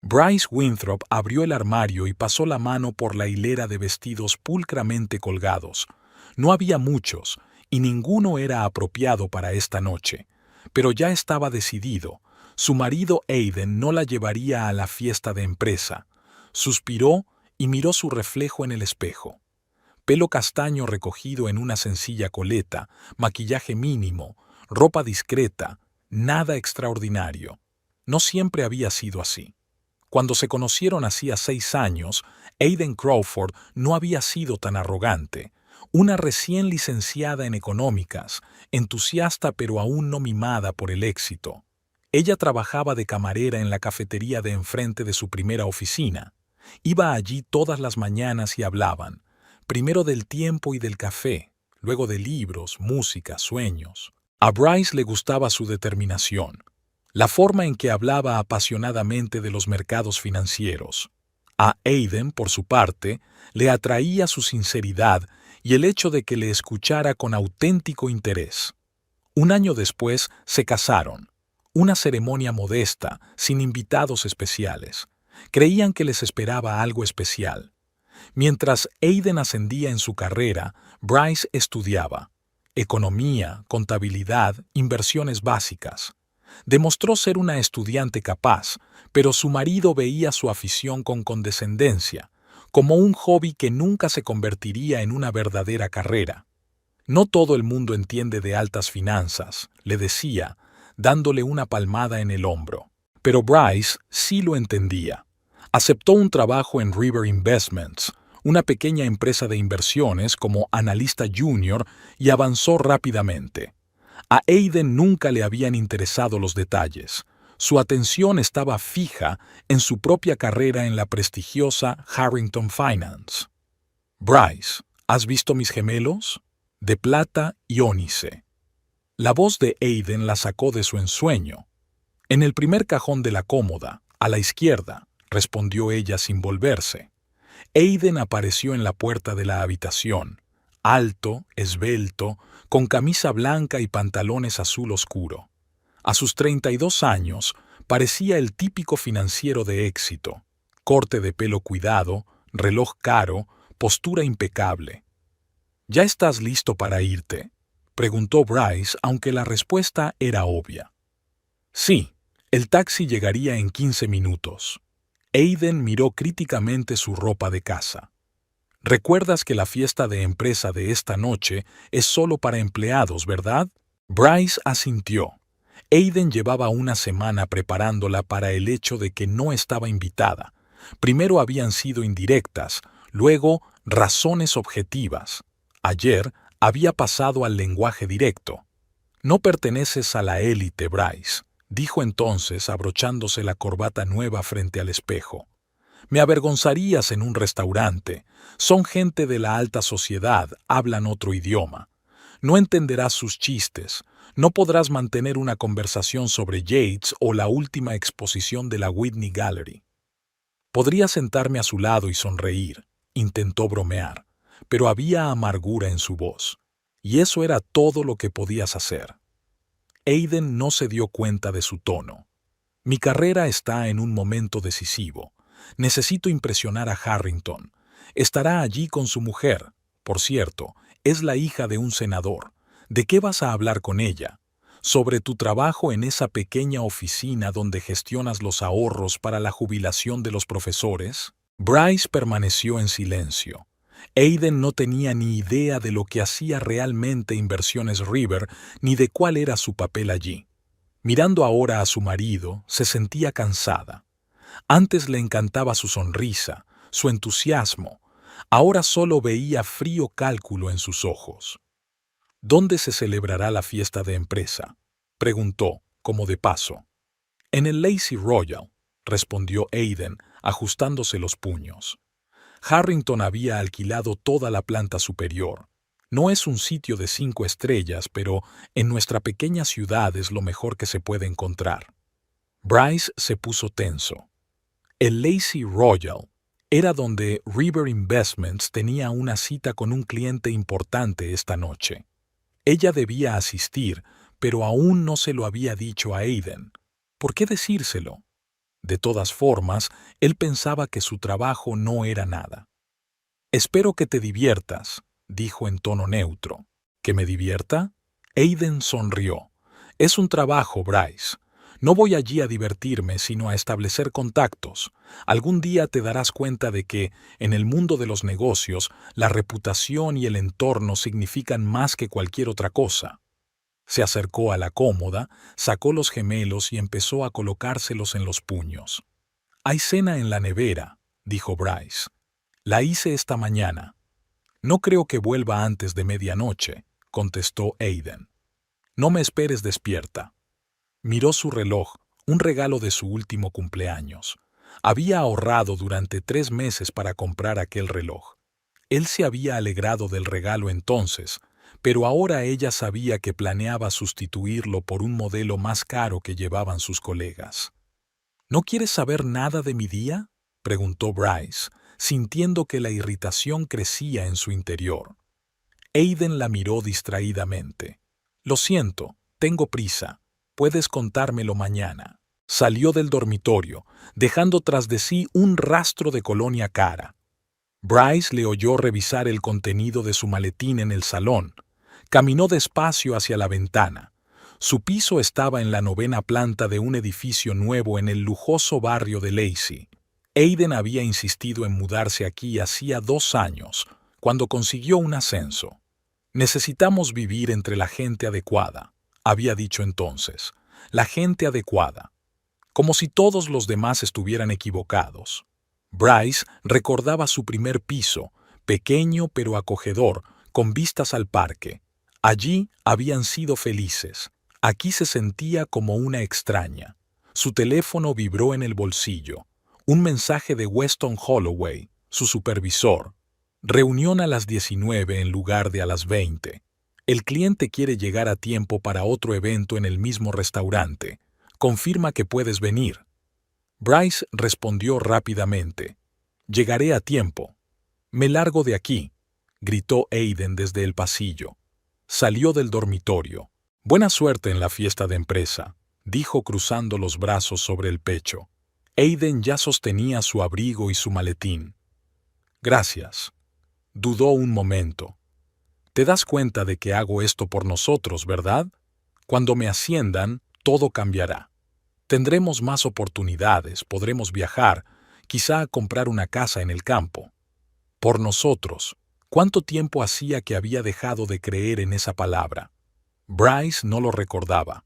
Bryce Winthrop abrió el armario y pasó la mano por la hilera de vestidos pulcramente colgados. No había muchos, y ninguno era apropiado para esta noche. Pero ya estaba decidido. Su marido Aiden no la llevaría a la fiesta de empresa. Suspiró y miró su reflejo en el espejo. Pelo castaño recogido en una sencilla coleta, maquillaje mínimo, ropa discreta, nada extraordinario. No siempre había sido así. Cuando se conocieron hacía 6 años, Aiden Crawford no había sido tan arrogante. Una recién licenciada en económicas, entusiasta pero aún no mimada por el éxito. Ella trabajaba de camarera en la cafetería de enfrente de su primera oficina. Iba allí todas las mañanas y hablaban, primero del tiempo y del café, luego de libros, música, sueños. A Bryce le gustaba su determinación, la forma en que hablaba apasionadamente de los mercados financieros. A Aiden, por su parte, le atraía su sinceridad y el hecho de que le escuchara con auténtico interés. Un año después se casaron. Una ceremonia modesta, sin invitados especiales. Creían que les esperaba algo especial. Mientras Aiden ascendía en su carrera, Bryce estudiaba economía, contabilidad, inversiones básicas. Demostró ser una estudiante capaz, pero su marido veía su afición con condescendencia, como un hobby que nunca se convertiría en una verdadera carrera. No todo el mundo entiende de altas finanzas, le decía, dándole una palmada en el hombro. Pero Bryce sí lo entendía. Aceptó un trabajo en River Investments, una pequeña empresa de inversiones como analista junior, y avanzó rápidamente. A Aiden nunca le habían interesado los detalles. Su atención estaba fija en su propia carrera en la prestigiosa Harrington Finance. Bryce, ¿has visto mis gemelos? De plata y ónice. La voz de Aiden la sacó de su ensueño. En el primer cajón de la cómoda, a la izquierda, respondió ella sin volverse. Aiden apareció en la puerta de la habitación, alto, esbelto, con camisa blanca y pantalones azul oscuro. A sus 32 años, parecía el típico financiero de éxito. Corte de pelo cuidado, reloj caro, postura impecable. ¿Ya estás listo para irte?, preguntó Bryce, aunque la respuesta era obvia. Sí, el taxi llegaría en 15 minutos. Aiden miró críticamente su ropa de casa. ¿Recuerdas que la fiesta de empresa de esta noche es solo para empleados, verdad? Bryce asintió. Aiden llevaba una semana preparándola para el hecho de que no estaba invitada. Primero habían sido indirectas, luego razones objetivas. Ayer había pasado al lenguaje directo. No perteneces a la élite, Bryce, dijo entonces abrochándose la corbata nueva frente al espejo. Me avergonzarías en un restaurante. Son gente de la alta sociedad, hablan otro idioma. No entenderás sus chistes. No podrás mantener una conversación sobre Yates o la última exposición de la Whitney Gallery. Podría sentarme a su lado y sonreír, intentó bromear, pero había amargura en su voz. Y eso era todo lo que podías hacer. Aiden no se dio cuenta de su tono. Mi carrera está en un momento decisivo. Necesito impresionar a Harrington. Estará allí con su mujer. Por cierto, es la hija de un senador. ¿De qué vas a hablar con ella? ¿Sobre tu trabajo en esa pequeña oficina donde gestionas los ahorros para la jubilación de los profesores? Bryce permaneció en silencio. Aiden no tenía ni idea de lo que hacía realmente Inversiones River ni de cuál era su papel allí. Mirando ahora a su marido, se sentía cansada. Antes le encantaba su sonrisa, su entusiasmo. Ahora solo veía frío cálculo en sus ojos. ¿Dónde se celebrará la fiesta de empresa?, preguntó, como de paso. En el Lazy Royal, respondió Aiden, ajustándose los puños. Harrington había alquilado toda la planta superior. No es un sitio de 5 estrellas, pero en nuestra pequeña ciudad es lo mejor que se puede encontrar. Bryce se puso tenso. El Lazy Royal era donde River Investments tenía una cita con un cliente importante esta noche. Ella debía asistir, pero aún no se lo había dicho a Aiden. ¿Por qué decírselo? De todas formas, él pensaba que su trabajo no era nada. «Espero que te diviertas», dijo en tono neutro. ¿Que me divierta? Aiden sonrió. «Es un trabajo, Bryce. No voy allí a divertirme, sino a establecer contactos. Algún día te darás cuenta de que, en el mundo de los negocios, la reputación y el entorno significan más que cualquier otra cosa». Se acercó a la cómoda, sacó los gemelos y empezó a colocárselos en los puños. «Hay cena en la nevera», dijo Bryce. «La hice esta mañana». «No creo que vuelva antes de medianoche», contestó Aiden. «No me esperes despierta». Miró su reloj, un regalo de su último cumpleaños. Había ahorrado durante 3 meses para comprar aquel reloj. Él se había alegrado del regalo entonces, pero ahora ella sabía que planeaba sustituirlo por un modelo más caro que llevaban sus colegas. «¿No quieres saber nada de mi día?», preguntó Bryce, sintiendo que la irritación crecía en su interior. Aiden la miró distraídamente. «Lo siento, tengo prisa. Puedes contármelo mañana». Salió del dormitorio, dejando tras de sí un rastro de colonia cara. Bryce le oyó revisar el contenido de su maletín en el salón. Caminó despacio hacia la ventana. Su piso estaba en la 9ª planta de un edificio nuevo en el lujoso barrio de Lacey. Aiden había insistido en mudarse aquí hacía 2 años, cuando consiguió un ascenso. «Necesitamos vivir entre la gente adecuada», había dicho entonces. «La gente adecuada». Como si todos los demás estuvieran equivocados. Bryce recordaba su primer piso, pequeño pero acogedor, con vistas al parque. Allí habían sido felices. Aquí se sentía como una extraña. Su teléfono vibró en el bolsillo. Un mensaje de Weston Holloway, su supervisor. «Reunión a las 19 en lugar de a las 20. El cliente quiere llegar a tiempo para otro evento en el mismo restaurante. Confirma que puedes venir». Bryce respondió rápidamente. «Llegaré a tiempo». «Me largo de aquí», gritó Aiden desde el pasillo. Salió del dormitorio. «Buena suerte en la fiesta de empresa», dijo cruzando los brazos sobre el pecho. Aiden ya sostenía su abrigo y su maletín. «Gracias». Dudó un momento. «Te das cuenta de que hago esto por nosotros, ¿verdad? Cuando me asciendan, todo cambiará. Tendremos más oportunidades, podremos viajar, quizá comprar una casa en el campo. Por nosotros». ¿Cuánto tiempo hacía que había dejado de creer en esa palabra? Bryce no lo recordaba,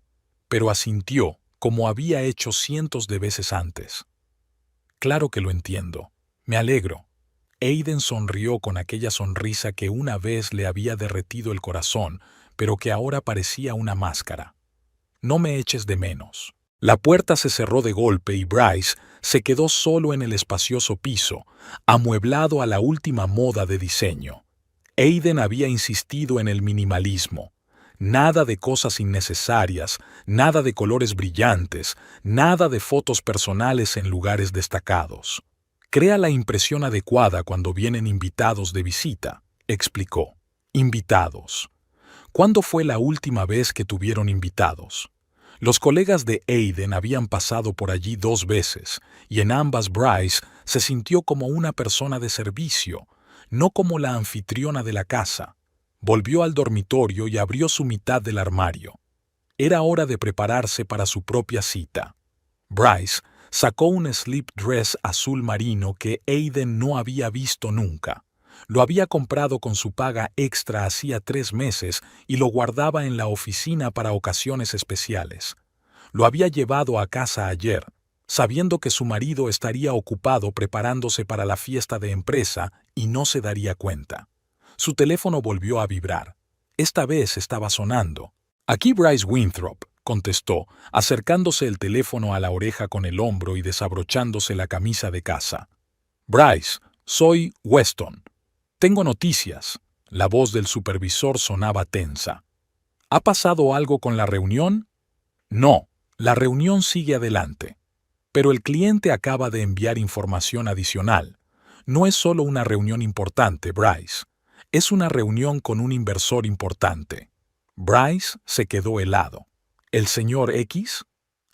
pero asintió, como había hecho cientos de veces antes. «Claro que lo entiendo. Me alegro». Aiden sonrió con aquella sonrisa que una vez le había derretido el corazón, pero que ahora parecía una máscara. «No me eches de menos». La puerta se cerró de golpe y Bryce se quedó solo en el espacioso piso, amueblado a la última moda de diseño. Aiden había insistido en el minimalismo. Nada de cosas innecesarias, nada de colores brillantes, nada de fotos personales en lugares destacados. «Crea la impresión adecuada cuando vienen invitados de visita», explicó. «Invitados. ¿Cuándo fue la última vez que tuvieron invitados?» Los colegas de Aiden habían pasado por allí 2 veces, y en ambas Bryce se sintió como una persona de servicio, no como la anfitriona de la casa. Volvió al dormitorio y abrió su mitad del armario. Era hora de prepararse para su propia cita. Bryce sacó un slip dress azul marino que Aiden no había visto nunca. Lo había comprado con su paga extra hacía 3 meses y lo guardaba en la oficina para ocasiones especiales. Lo había llevado a casa ayer, sabiendo que su marido estaría ocupado preparándose para la fiesta de empresa y no se daría cuenta. Su teléfono volvió a vibrar. Esta vez estaba sonando. «Aquí Bryce Winthrop», contestó, acercándose el teléfono a la oreja con el hombro y desabrochándose la camisa de casa. «Bryce, soy Weston. Tengo noticias». La voz del supervisor sonaba tensa. «¿Ha pasado algo con la reunión?» «No, la reunión sigue adelante. Pero el cliente acaba de enviar información adicional. No es solo una reunión importante, Bryce. Es una reunión con un inversor importante». Bryce se quedó helado. «¿El señor X?»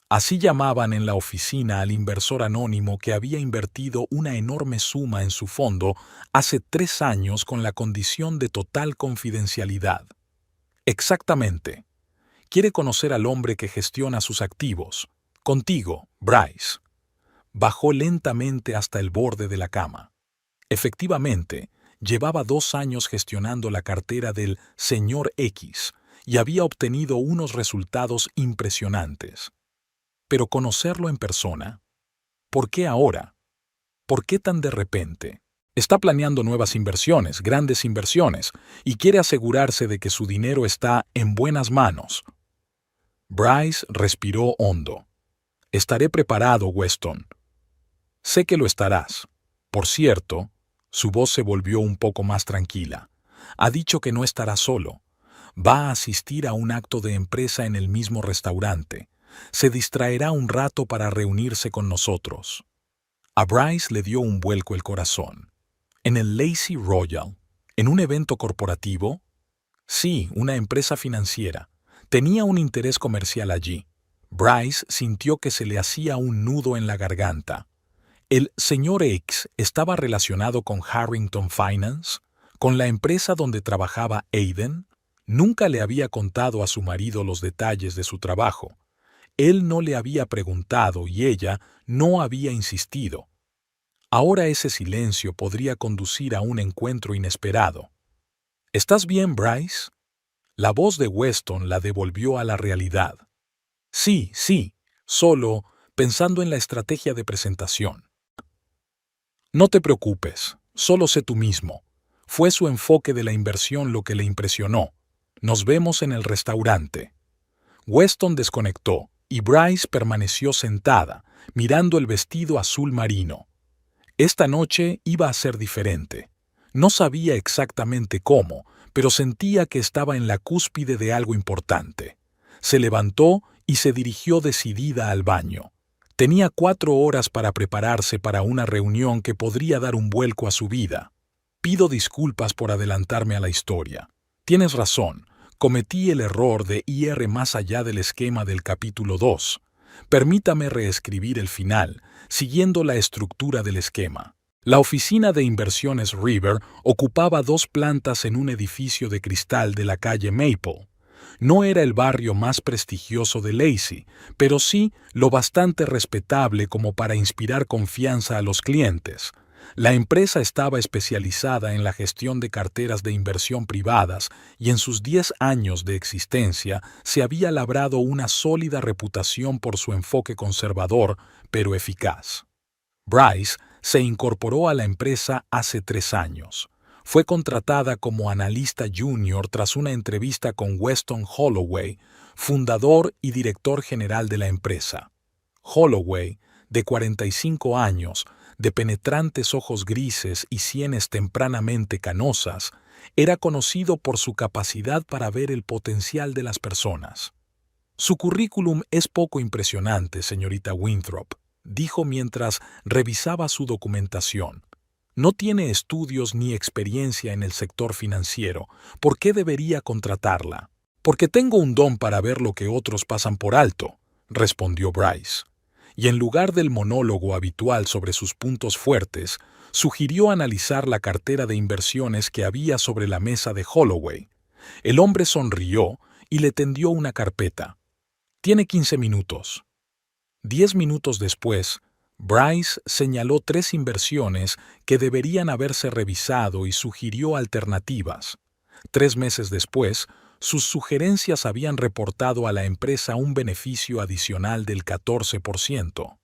Así llamaban en la oficina al inversor anónimo que había invertido una enorme suma en su fondo hace 3 años con la condición de total confidencialidad. Exactamente. Quiere conocer al hombre que gestiona sus activos. Contigo, Bryce. Bajó lentamente hasta el borde de la cama. Efectivamente, llevaba 2 años gestionando la cartera del señor X y había obtenido unos resultados impresionantes. Pero conocerlo en persona, ¿por qué ahora? ¿Por qué tan de repente? Está planeando nuevas inversiones, grandes inversiones, y quiere asegurarse de que su dinero está en buenas manos. Bryce respiró hondo. Estaré preparado, Weston. Sé que lo estarás. Por cierto, su voz se volvió un poco más tranquila. Ha dicho que no estará solo. Va a asistir a un acto de empresa en el mismo restaurante. Se distraerá un rato para reunirse con nosotros. A Bryce le dio un vuelco el corazón. ¿En el Lazy Royal? ¿En un evento corporativo? Sí, una empresa financiera. Tenía un interés comercial allí. Bryce sintió que se le hacía un nudo en la garganta. ¿El señor X estaba relacionado con Harrington Finance? ¿Con la empresa donde trabajaba Aiden? Nunca le había contado a su marido los detalles de su trabajo. Él no le había preguntado y ella no había insistido. Ahora ese silencio podría conducir a un encuentro inesperado. ¿Estás bien, Bryce? La voz de Weston la devolvió a la realidad. Sí, solo pensando en la estrategia de presentación. No te preocupes, solo sé tú mismo. Fue su enfoque de la inversión lo que le impresionó. Nos vemos en el restaurante. Weston desconectó y Bryce permaneció sentada, mirando el vestido azul marino. Esta noche iba a ser diferente. No sabía exactamente cómo, pero sentía que estaba en la cúspide de algo importante. Se levantó y se dirigió decidida al baño. Tenía 4 horas para prepararse para una reunión que podría dar un vuelco a su vida. Pido disculpas por adelantarme a la historia. Tienes razón. Cometí el error de ir más allá del esquema del capítulo 2. Permítame reescribir el final, siguiendo la estructura del esquema. La oficina de inversiones River ocupaba 2 plantas en un edificio de cristal de la calle Maple. No era el barrio más prestigioso de Lazy, pero sí lo bastante respetable como para inspirar confianza a los clientes. La empresa estaba especializada en la gestión de carteras de inversión privadas y en sus 10 años de existencia se había labrado una sólida reputación por su enfoque conservador, pero eficaz. Bryce se incorporó a la empresa hace 3 años. Fue contratada como analista junior tras una entrevista con Weston Holloway, fundador y director general de la empresa. Holloway, de 45 años, de penetrantes ojos grises y sienes tempranamente canosas, era conocido por su capacidad para ver el potencial de las personas. Su currículum es poco impresionante, señorita Winthrop, dijo mientras revisaba su documentación. No tiene estudios ni experiencia en el sector financiero. ¿Por qué debería contratarla? Porque tengo un don para ver lo que otros pasan por alto, respondió Bryce. Y en lugar del monólogo habitual sobre sus puntos fuertes, sugirió analizar la cartera de inversiones que había sobre la mesa de Holloway. El hombre sonrió y le tendió una carpeta. Tiene 15 minutos. 10 minutos después, Bryce señaló 3 inversiones que deberían haberse revisado y sugirió alternativas. 3 meses después, sus sugerencias habían reportado a la empresa un beneficio adicional del 14%.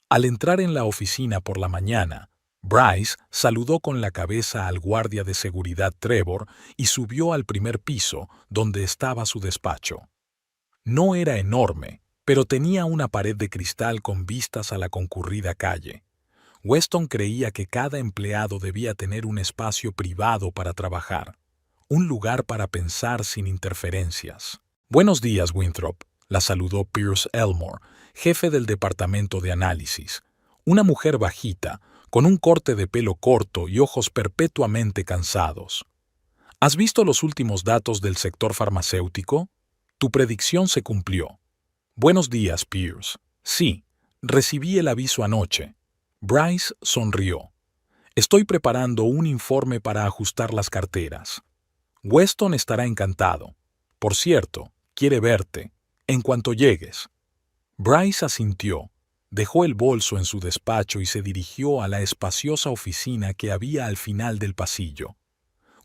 Al entrar en la oficina por la mañana, Bryce saludó con la cabeza al guardia de seguridad Trevor y subió al primer piso, donde estaba su despacho. No era enorme, pero tenía una pared de cristal con vistas a la concurrida calle. Weston creía que cada empleado debía tener un espacio privado para trabajar, un lugar para pensar sin interferencias. Buenos días, Winthrop, la saludó Pierce Elmore, jefe del departamento de análisis. Una mujer bajita, con un corte de pelo corto y ojos perpetuamente cansados. ¿Has visto los últimos datos del sector farmacéutico? Tu predicción se cumplió. Buenos días, Pierce. Sí, recibí el aviso anoche. Bryce sonrió. Estoy preparando un informe para ajustar las carteras. Weston estará encantado. Por cierto, quiere verte, en cuanto llegues. Bryce asintió, dejó el bolso en su despacho y se dirigió a la espaciosa oficina que había al final del pasillo.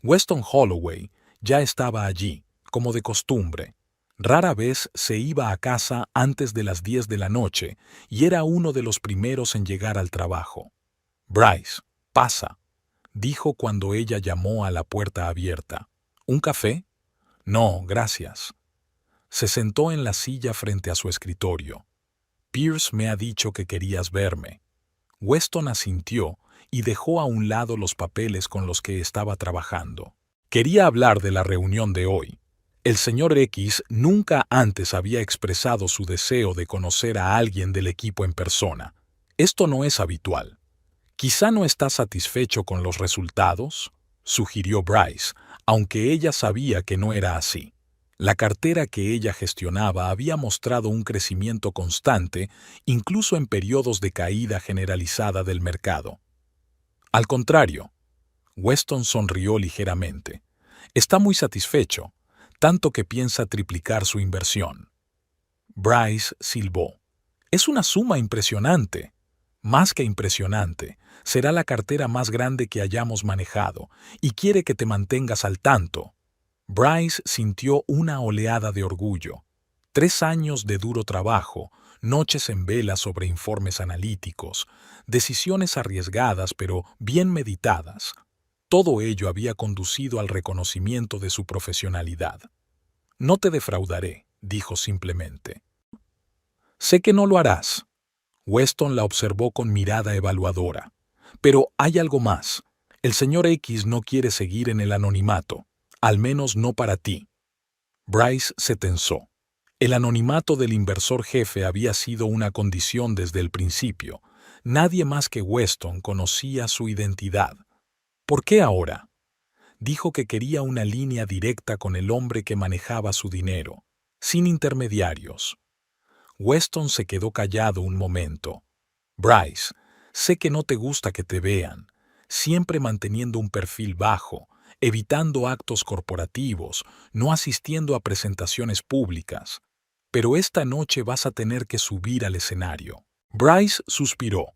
Weston Holloway ya estaba allí, como de costumbre. Rara vez se iba a casa antes de las 10 de la noche y era uno de los primeros en llegar al trabajo. Bryce, pasa, dijo cuando ella llamó a la puerta abierta. ¿Un café? No, gracias. Se sentó en la silla frente a su escritorio. Pierce me ha dicho que querías verme. Weston asintió y dejó a un lado los papeles con los que estaba trabajando. Quería hablar de la reunión de hoy. El señor X nunca antes había expresado su deseo de conocer a alguien del equipo en persona. Esto no es habitual. ¿Quizá no está satisfecho con los resultados?, sugirió Bryce, aunque ella sabía que no era así. La cartera que ella gestionaba había mostrado un crecimiento constante, incluso en periodos de caída generalizada del mercado. Al contrario, Weston sonrió ligeramente. Está muy satisfecho, tanto que piensa triplicar su inversión. Bryce silbó. Es una suma impresionante. Más que impresionante, será la cartera más grande que hayamos manejado, y quiere que te mantengas al tanto. Bryce sintió una oleada de orgullo. 3 años de duro trabajo, noches en vela sobre informes analíticos, decisiones arriesgadas pero bien meditadas. Todo ello había conducido al reconocimiento de su profesionalidad. No te defraudaré, dijo simplemente. Sé que no lo harás. Weston la observó con mirada evaluadora. Pero hay algo más. El señor X no quiere seguir en el anonimato, al menos no para ti. Bryce se tensó. El anonimato del inversor jefe había sido una condición desde el principio. Nadie más que Weston conocía su identidad. ¿Por qué ahora? Dijo que quería una línea directa con el hombre que manejaba su dinero, sin intermediarios. Weston se quedó callado un momento. Bryce, sé que no te gusta que te vean, siempre manteniendo un perfil bajo, evitando actos corporativos, no asistiendo a presentaciones públicas. Pero esta noche vas a tener que subir al escenario. Bryce suspiró.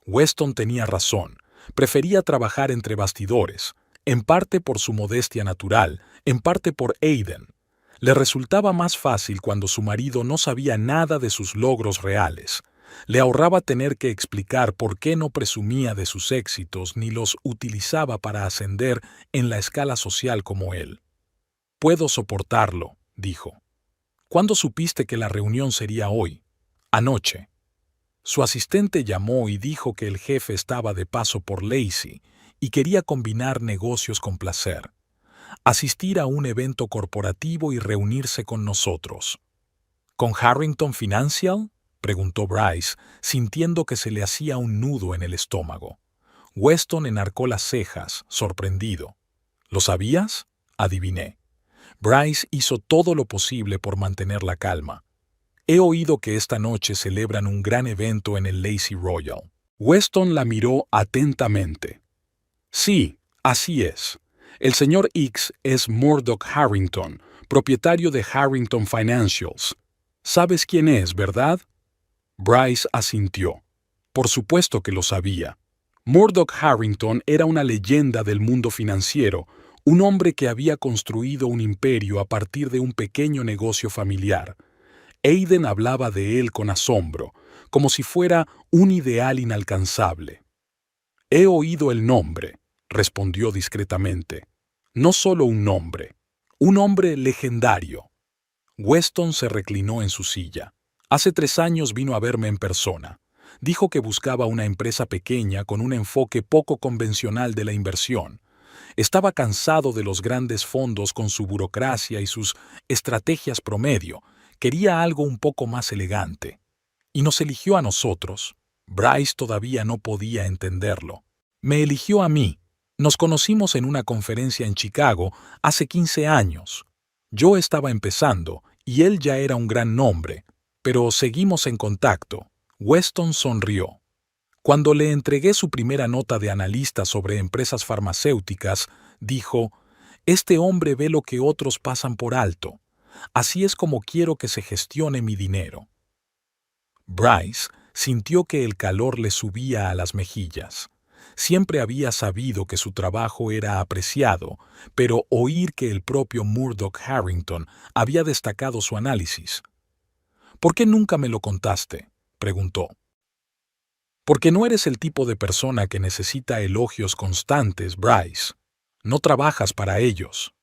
Weston tenía razón. Prefería trabajar entre bastidores, en parte por su modestia natural, en parte por Aiden. Le resultaba más fácil cuando su marido no sabía nada de sus logros reales. Le ahorraba tener que explicar por qué no presumía de sus éxitos ni los utilizaba para ascender en la escala social como él. Puedo soportarlo, dijo. ¿Cuándo supiste que la reunión sería hoy? Anoche. Su asistente llamó y dijo que el jefe estaba de paso por Lacey y quería combinar negocios con placer. Asistir a un evento corporativo y reunirse con nosotros. ¿Con Harrington Financial?, preguntó Bryce, sintiendo que se le hacía un nudo en el estómago. Weston enarcó las cejas, sorprendido. ¿Lo sabías?, adiviné. Bryce hizo todo lo posible por mantener la calma. He oído que esta noche celebran un gran evento en el Lacey Royal. Weston la miró atentamente. Sí, así es. El señor X es Murdoch Harrington, propietario de Harrington Financials. ¿Sabes quién es, verdad? Bryce asintió. Por supuesto que lo sabía. Murdoch Harrington era una leyenda del mundo financiero, un hombre que había construido un imperio a partir de un pequeño negocio familiar. Aiden hablaba de él con asombro, como si fuera un ideal inalcanzable. He oído el nombre, respondió discretamente. No solo un hombre legendario. Weston se reclinó en su silla. Hace 3 años vino a verme en persona. Dijo que buscaba una empresa pequeña con un enfoque poco convencional de la inversión. Estaba cansado de los grandes fondos con su burocracia y sus estrategias promedio. Quería algo un poco más elegante. Y nos eligió a nosotros. Bryce todavía no podía entenderlo. Me eligió a mí. Nos conocimos en una conferencia en Chicago hace 15 años. Yo estaba empezando y él ya era un gran nombre. pero seguimos en contacto. Weston sonrió. Cuando le entregué su primera nota de analista sobre empresas farmacéuticas, dijo, «Este hombre ve lo que otros pasan por alto. Así es como quiero que se gestione mi dinero». Bryce sintió que el calor le subía a las mejillas. Siempre había sabido que su trabajo era apreciado, pero oír que el propio Murdoch Harrington había destacado su análisis. «¿Por qué nunca me lo contaste?», preguntó. «Porque no eres el tipo de persona que necesita elogios constantes, Bryce. No trabajas para ellos».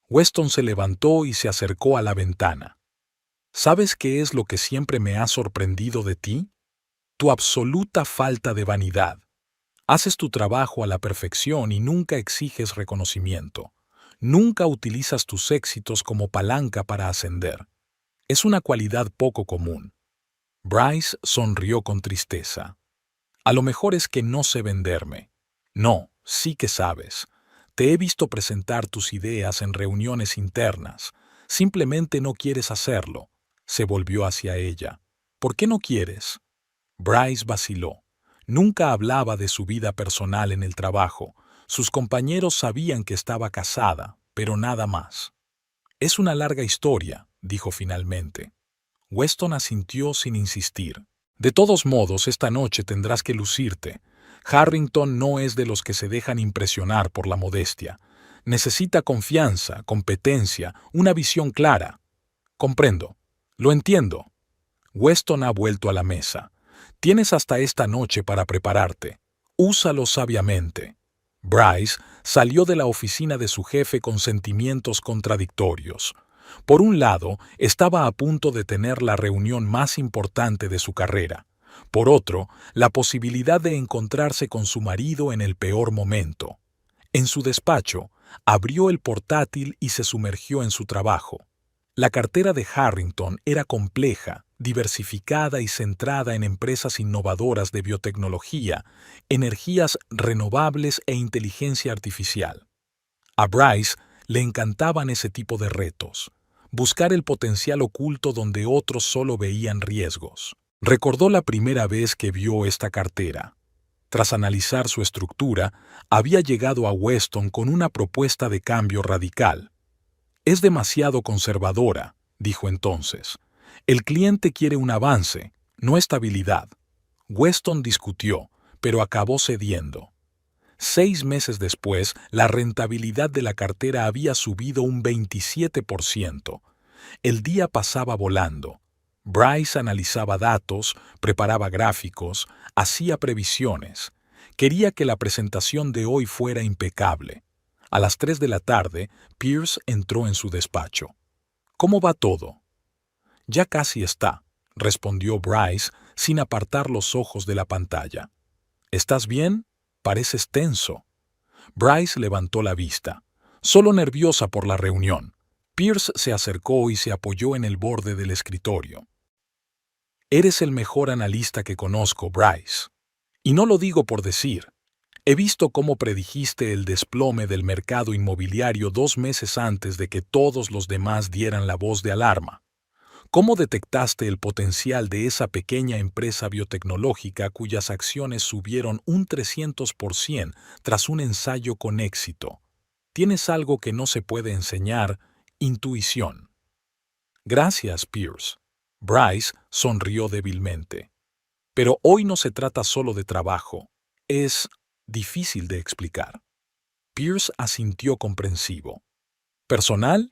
Weston se levantó y se acercó a la ventana. «¿Sabes qué es lo que siempre me ha sorprendido de ti? Tu absoluta falta de vanidad. Haces tu trabajo a la perfección y nunca exiges reconocimiento. Nunca utilizas tus éxitos como palanca para ascender. Es una cualidad poco común». Bryce sonrió con tristeza. «A lo mejor es que no sé venderme». «No, sí que sabes. Te he visto presentar tus ideas en reuniones internas. Simplemente no quieres hacerlo». Se volvió hacia ella. «¿Por qué no quieres?». Bryce vaciló. Nunca hablaba de su vida personal en el trabajo. Sus compañeros sabían que estaba casada, pero nada más. «Es una larga historia», dijo finalmente. Weston asintió sin insistir. «De todos modos, esta noche tendrás que lucirte. Harrington no es de los que se dejan impresionar por la modestia. Necesita confianza, competencia, una visión clara». «Comprendo. Lo entiendo». Weston ha vuelto a la mesa. «Tienes hasta esta noche para prepararte. Úsalo sabiamente». Bryce salió de la oficina de su jefe con sentimientos contradictorios. Por un lado, estaba a punto de tener la reunión más importante de su carrera. Por otro, la posibilidad de encontrarse con su marido en el peor momento. En su despacho, abrió el portátil y se sumergió en su trabajo. La cartera de Harrington era compleja, diversificada y centrada en empresas innovadoras de biotecnología, energías renovables e inteligencia artificial. A Bryce le encantaban ese tipo de retos, buscar el potencial oculto donde otros solo veían riesgos. Recordó la primera vez que vio esta cartera. Tras analizar su estructura, había llegado a Weston con una propuesta de cambio radical. «Es demasiado conservadora», dijo entonces. «El cliente quiere un avance, no estabilidad». Weston discutió, pero acabó cediendo. 6 meses después, la rentabilidad de la cartera había subido un 27%. El día pasaba volando. Bryce analizaba datos, preparaba gráficos, hacía previsiones. Quería que la presentación de hoy fuera impecable. A las 3 de la tarde, Pierce entró en su despacho. «¿Cómo va todo?». «Ya casi está», respondió Bryce sin apartar los ojos de la pantalla. «¿Estás bien? Pareces tenso». Bryce levantó la vista. «Solo nerviosa por la reunión». Pierce se acercó y se apoyó en el borde del escritorio. «Eres el mejor analista que conozco, Bryce. Y no lo digo por decir. He visto cómo predijiste el desplome del mercado inmobiliario 2 meses antes de que todos los demás dieran la voz de alarma. ¿Cómo detectaste el potencial de esa pequeña empresa biotecnológica cuyas acciones subieron un 300% tras un ensayo con éxito? Tienes algo que no se puede enseñar, intuición». «Gracias, Pierce». Bryce sonrió débilmente. «Pero hoy no se trata solo de trabajo. Es difícil de explicar». Pierce asintió comprensivo. «¿Personal?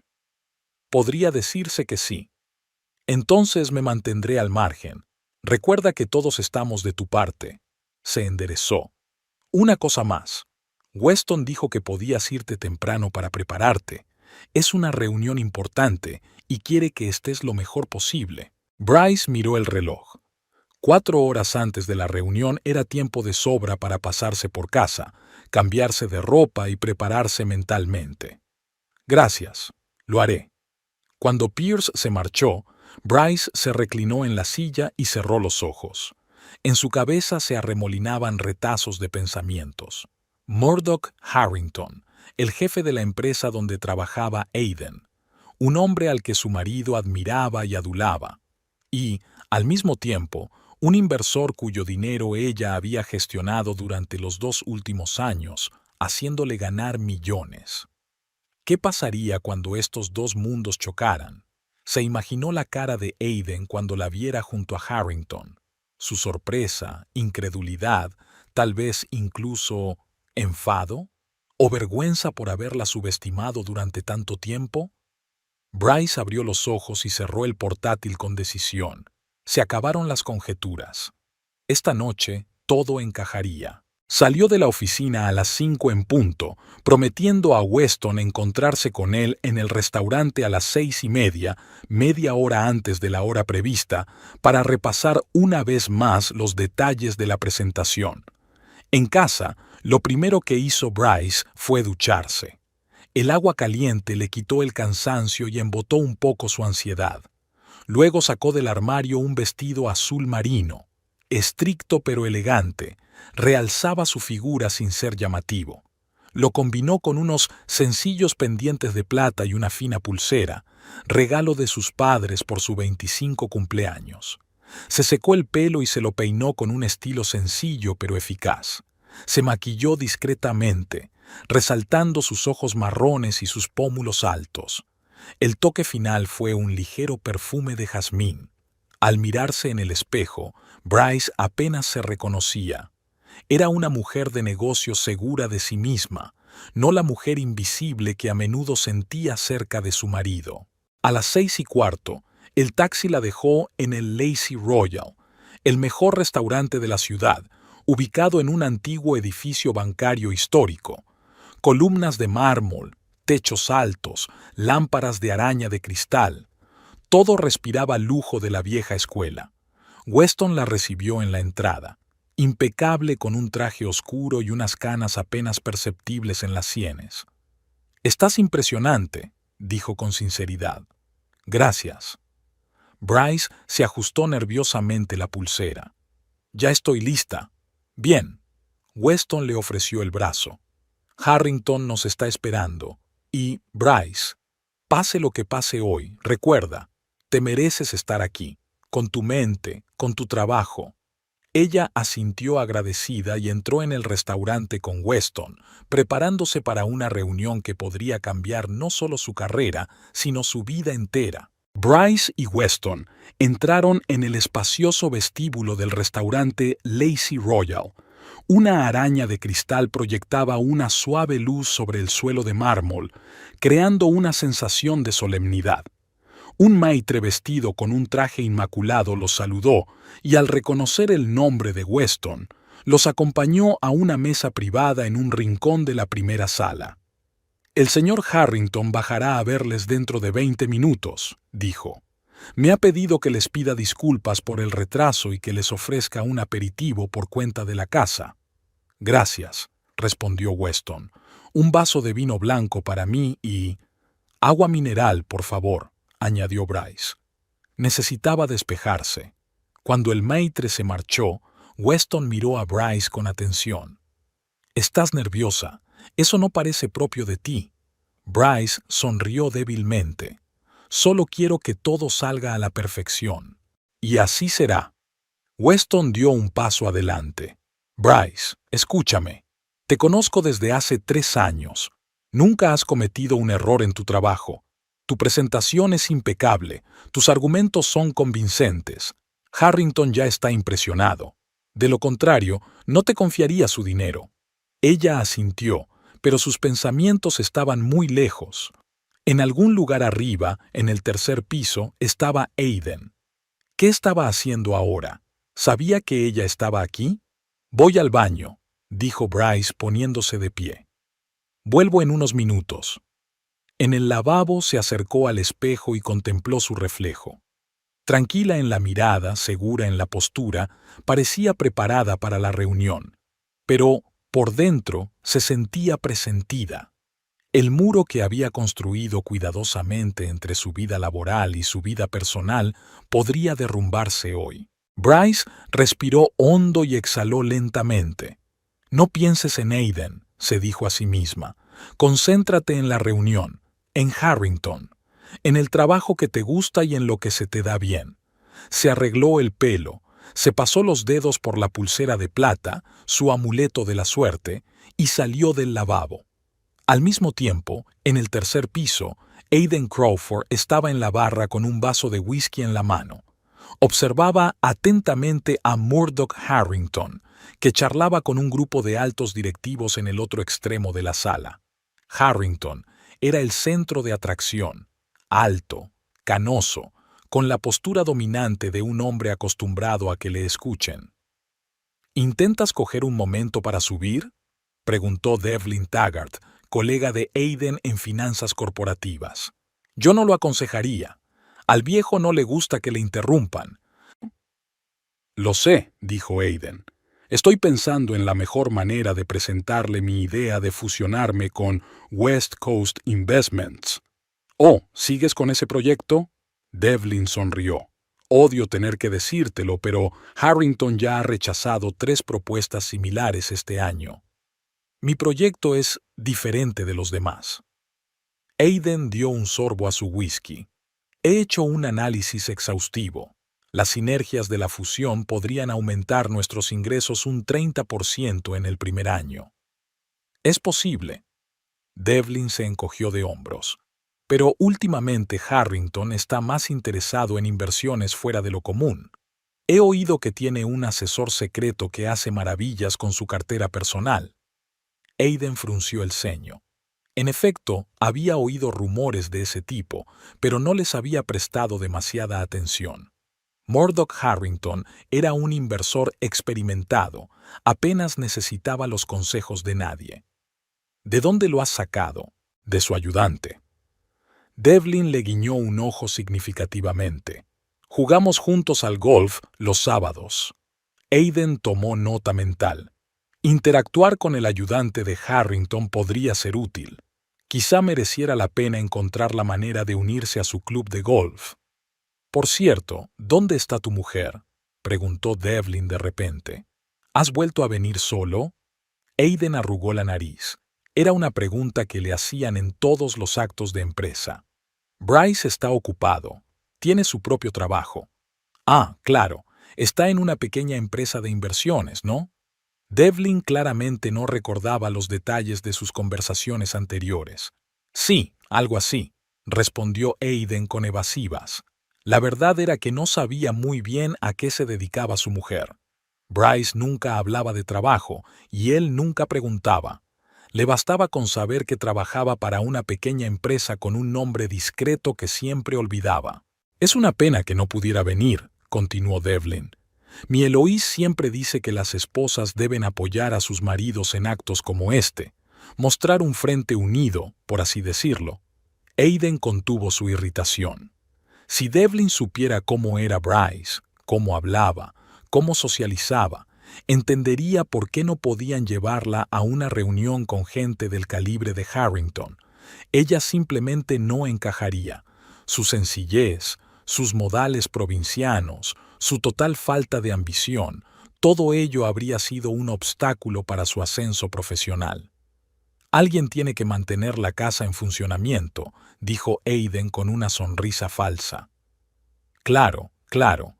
Podría decirse que sí». «Entonces me mantendré al margen. Recuerda que todos estamos de tu parte». Se enderezó. «Una cosa más. Weston dijo que podías irte temprano para prepararte. Es una reunión importante y quiere que estés lo mejor posible». Bryce miró el reloj. 4 horas antes de la reunión era tiempo de sobra para pasarse por casa, cambiarse de ropa y prepararse mentalmente. «Gracias. Lo haré». Cuando Pierce se marchó, Bryce se reclinó en la silla y cerró los ojos. En su cabeza se arremolinaban retazos de pensamientos. Murdoch Harrington, el jefe de la empresa donde trabajaba Aiden, un hombre al que su marido admiraba y adulaba. y, al mismo tiempo, un inversor cuyo dinero ella había gestionado durante los 2 últimos años, haciéndole ganar millones. ¿Qué pasaría cuando estos dos mundos chocaran? Se imaginó la cara de Aiden cuando la viera junto a Harrington. Su sorpresa, incredulidad, tal vez incluso enfado o vergüenza por haberla subestimado durante tanto tiempo. Bryce abrió los ojos y cerró el portátil con decisión. Se acabaron las conjeturas. Esta noche todo encajaría. Salió de la oficina a las 5 en punto, prometiendo a Weston encontrarse con él en el restaurante a las 6:30, media hora antes de la hora prevista, para repasar una vez más los detalles de la presentación. En casa, lo primero que hizo Bryce fue ducharse. El agua caliente le quitó el cansancio y embotó un poco su ansiedad. Luego sacó del armario un vestido azul marino. Estricto pero elegante, realzaba su figura sin ser llamativo. Lo combinó con unos sencillos pendientes de plata y una fina pulsera, regalo de sus padres por su 25 cumpleaños. Se secó el pelo y se lo peinó con un estilo sencillo pero eficaz. Se maquilló discretamente, resaltando sus ojos marrones y sus pómulos altos. El toque final fue un ligero perfume de jazmín. Al mirarse en el espejo, Bryce apenas se reconocía. Era una mujer de negocios segura de sí misma, no la mujer invisible que a menudo sentía cerca de su marido. A las 6:15, el taxi la dejó en el Lazy Royal, el mejor restaurante de la ciudad, ubicado en un antiguo edificio bancario histórico. Columnas de mármol, techos altos, lámparas de araña de cristal. Todo respiraba lujo de la vieja escuela. Weston la recibió en la entrada, impecable con un traje oscuro y unas canas apenas perceptibles en las sienes. «Estás impresionante», dijo con sinceridad. «Gracias». Bryce se ajustó nerviosamente la pulsera. «Ya estoy lista». «Bien». Weston le ofreció el brazo. «Harrington nos está esperando. Y, Bryce, pase lo que pase hoy, recuerda, te mereces estar aquí, con tu mente, con tu trabajo». Ella asintió agradecida y entró en el restaurante con Weston, preparándose para una reunión que podría cambiar no solo su carrera, sino su vida entera. Bryce y Weston entraron en el espacioso vestíbulo del restaurante Lazy Royal. Una araña de cristal proyectaba una suave luz sobre el suelo de mármol, creando una sensación de solemnidad. Un maitre vestido con un traje inmaculado los saludó y al reconocer el nombre de Weston, los acompañó a una mesa privada en un rincón de la primera sala. «El señor Harrington bajará a verles dentro de 20 minutos», dijo. «Me ha pedido que les pida disculpas por el retraso y que les ofrezca un aperitivo por cuenta de la casa». «Gracias», respondió Weston. «Un vaso de vino blanco para mí y... agua mineral, por favor», añadió Bryce. Necesitaba despejarse. Cuando el maitre se marchó, Weston miró a Bryce con atención. «Estás nerviosa. Eso no parece propio de ti». Bryce sonrió débilmente. «Solo quiero que todo salga a la perfección». «Y así será». Weston dio un paso adelante. «Bryce, escúchame. Te conozco desde hace 3 años. Nunca has cometido un error en tu trabajo. Tu presentación es impecable. Tus argumentos son convincentes. Harrington ya está impresionado. De lo contrario, no te confiaría su dinero». Ella asintió, pero sus pensamientos estaban muy lejos. En algún lugar arriba, en el tercer piso, estaba Aiden. ¿Qué estaba haciendo ahora? ¿Sabía que ella estaba aquí? «Voy al baño», dijo Bryce poniéndose de pie. «Vuelvo en unos minutos». En el lavabo se acercó al espejo y contempló su reflejo. Tranquila en la mirada, segura en la postura, parecía preparada para la reunión. Pero, por dentro, se sentía presentida. El muro que había construido cuidadosamente entre su vida laboral y su vida personal podría derrumbarse hoy. Bryce respiró hondo y exhaló lentamente. «No pienses en Aiden», se dijo a sí misma. «Concéntrate en la reunión, en Harrington, en el trabajo que te gusta y en lo que se te da bien. Se arregló el pelo, se pasó los dedos por la pulsera de plata, su amuleto de la suerte, y salió del lavabo. Al mismo tiempo, en el tercer piso, Aiden Crawford estaba en la barra con un vaso de whisky en la mano. Observaba atentamente a Murdoch Harrington, que charlaba con un grupo de altos directivos en el otro extremo de la sala. Harrington era el centro de atracción, alto, canoso, con la postura dominante de un hombre acostumbrado a que le escuchen. ¿Intentas coger un momento para subir?, preguntó Devlin Taggart, colega de Aiden en finanzas corporativas. Yo no lo aconsejaría. Al viejo no le gusta que le interrumpan. Lo sé, dijo Aiden. Estoy pensando en la mejor manera de presentarle mi idea de fusionarme con West Coast Investments. Oh, ¿sigues con ese proyecto? Devlin sonrió. Odio tener que decírtelo, pero Harrington ya ha rechazado 3 propuestas similares este año. Mi proyecto es diferente de los demás. Aiden dio un sorbo a su whisky. He hecho un análisis exhaustivo. Las sinergias de la fusión podrían aumentar nuestros ingresos un 30% en el primer año. Es posible. Devlin se encogió de hombros. Pero últimamente Harrington está más interesado en inversiones fuera de lo común. He oído que tiene un asesor secreto que hace maravillas con su cartera personal. Aiden frunció el ceño. En efecto, había oído rumores de ese tipo, pero no les había prestado demasiada atención. Murdoch Harrington era un inversor experimentado, apenas necesitaba los consejos de nadie. ¿De dónde lo has sacado? De su ayudante. Devlin le guiñó un ojo significativamente. Jugamos juntos al golf los sábados. Aiden tomó nota mental. Interactuar con el ayudante de Harrington podría ser útil. Quizá mereciera la pena encontrar la manera de unirse a su club de golf. Por cierto, ¿dónde está tu mujer?, preguntó Devlin de repente. ¿Has vuelto a venir solo? Aiden arrugó la nariz. Era una pregunta que le hacían en todos los actos de empresa. Bryce está ocupado. Tiene su propio trabajo. Ah, claro, está en una pequeña empresa de inversiones, ¿no? Devlin claramente no recordaba los detalles de sus conversaciones anteriores. Sí, algo así, respondió Aiden con evasivas. La verdad era que no sabía muy bien a qué se dedicaba su mujer. Bryce nunca hablaba de trabajo y él nunca preguntaba. Le bastaba con saber que trabajaba para una pequeña empresa con un nombre discreto que siempre olvidaba. Es una pena que no pudiera venir, continuó Devlin. Mi Eloís siempre dice que las esposas deben apoyar a sus maridos en actos como este, mostrar un frente unido, por así decirlo. Aiden contuvo su irritación. Si Devlin supiera cómo era Bryce, cómo hablaba, cómo socializaba, entendería por qué no podían llevarla a una reunión con gente del calibre de Harrington. Ella simplemente no encajaría. Su sencillez, sus modales provincianos, su total falta de ambición, todo ello habría sido un obstáculo para su ascenso profesional. Alguien tiene que mantener la casa en funcionamiento, dijo Aiden con una sonrisa falsa. Claro, claro.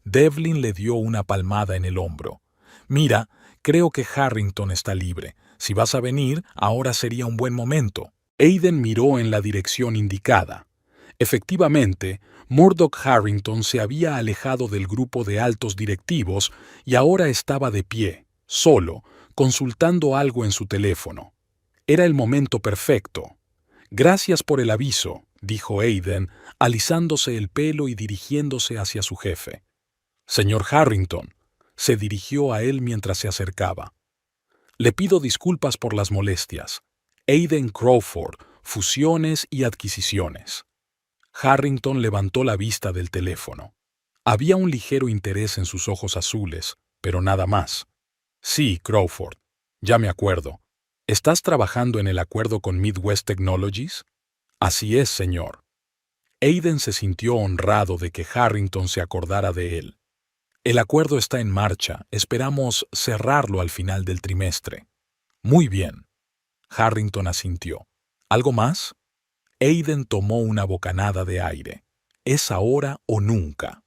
Devlin le dio una palmada en el hombro. Mira, creo que Harrington está libre. Si vas a venir, ahora sería un buen momento. Aiden miró en la dirección indicada. Efectivamente, Murdoch Harrington se había alejado del grupo de altos directivos y ahora estaba de pie, solo, consultando algo en su teléfono. Era el momento perfecto. Gracias por el aviso, dijo Aiden, alisándose el pelo y dirigiéndose hacia su jefe. Señor Harrington, se dirigió a él mientras se acercaba. Le pido disculpas por las molestias. Aiden Crawford, fusiones y adquisiciones. Harrington levantó la vista del teléfono. Había un ligero interés en sus ojos azules, pero nada más. Sí, Crawford, ya me acuerdo. ¿Estás trabajando en el acuerdo con Midwest Technologies? Así es, señor. Aiden se sintió honrado de que Harrington se acordara de él. El acuerdo está en marcha, esperamos cerrarlo al final del trimestre. Muy bien. Harrington asintió. ¿Algo más? Aiden tomó una bocanada de aire. Es ahora o nunca.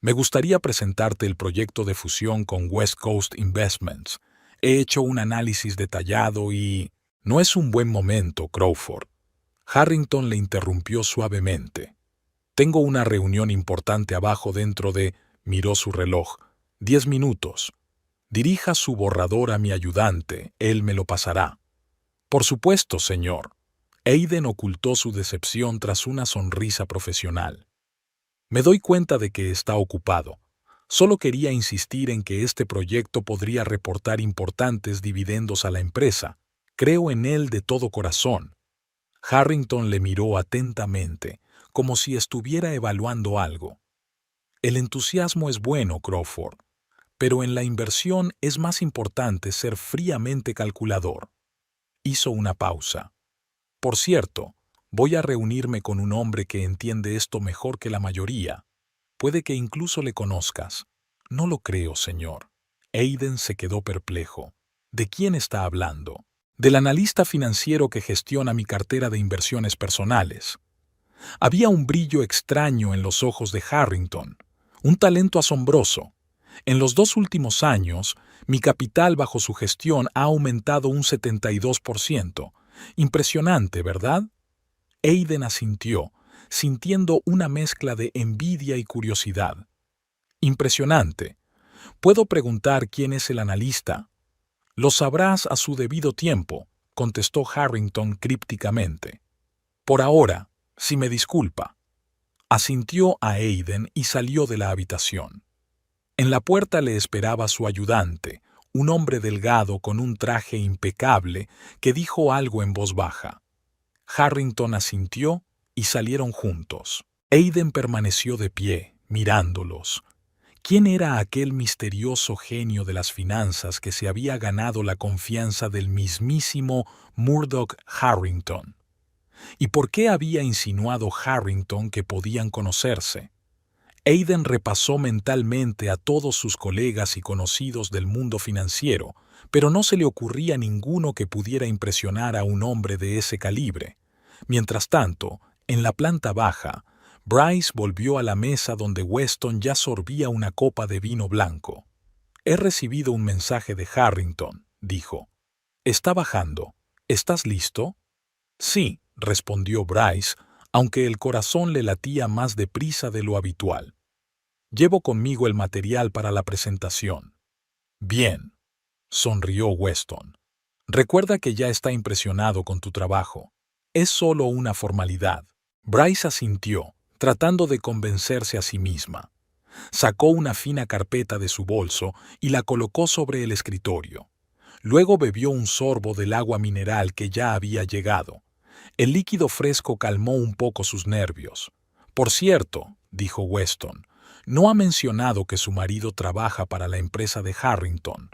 Me gustaría presentarte el proyecto de fusión con West Coast Investments. He hecho un análisis detallado y... No es un buen momento, Crawford. Harrington le interrumpió suavemente. Tengo una reunión importante abajo dentro de... Miró su reloj. 10 minutos. Dirija su borrador a mi ayudante, él me lo pasará. Por supuesto, señor. Aiden ocultó su decepción tras una sonrisa profesional. Me doy cuenta de que está ocupado. Solo quería insistir en que este proyecto podría reportar importantes dividendos a la empresa. Creo en él de todo corazón. Harrington le miró atentamente, como si estuviera evaluando algo. El entusiasmo es bueno, Crawford, pero en la inversión es más importante ser fríamente calculador. Hizo una pausa. Por cierto, voy a reunirme con un hombre que entiende esto mejor que la mayoría. Puede que incluso le conozcas. No lo creo, señor. Aiden se quedó perplejo. ¿De quién está hablando? Del analista financiero que gestiona mi cartera de inversiones personales. Había un brillo extraño en los ojos de Harrington, un talento asombroso. En los 2 últimos años, mi capital bajo su gestión ha aumentado un 72%. Impresionante, ¿verdad? Aiden asintió, sintiendo una mezcla de envidia y curiosidad. Impresionante. ¿Puedo preguntar quién es el analista? Lo sabrás a su debido tiempo, contestó Harrington crípticamente. Por ahora, si me disculpa. Asintió a Aiden y salió de la habitación. En la puerta le esperaba su ayudante, un hombre delgado con un traje impecable que dijo algo en voz baja. Harrington asintió y salieron juntos. Aiden permaneció de pie, mirándolos. ¿Quién era aquel misterioso genio de las finanzas que se había ganado la confianza del mismísimo Murdoch Harrington? ¿Y por qué había insinuado Harrington que podían conocerse? Aiden repasó mentalmente a todos sus colegas y conocidos del mundo financiero, pero no se le ocurría ninguno que pudiera impresionar a un hombre de ese calibre. Mientras tanto, en la planta baja, Bryce volvió a la mesa donde Weston ya sorbía una copa de vino blanco. «He recibido un mensaje de Harrington», dijo. «Está bajando. ¿Estás listo?» «Sí», respondió Bryce, aunque el corazón le latía más deprisa de lo habitual. «Llevo conmigo el material para la presentación». «Bien», sonrió Weston. «Recuerda que ya está impresionado con tu trabajo. Es solo una formalidad». Bryce asintió, tratando de convencerse a sí misma. Sacó una fina carpeta de su bolso y la colocó sobre el escritorio. Luego bebió un sorbo del agua mineral que ya había llegado. El líquido fresco calmó un poco sus nervios. «Por cierto», dijo Weston, «no ha mencionado que su marido trabaja para la empresa de Harrington».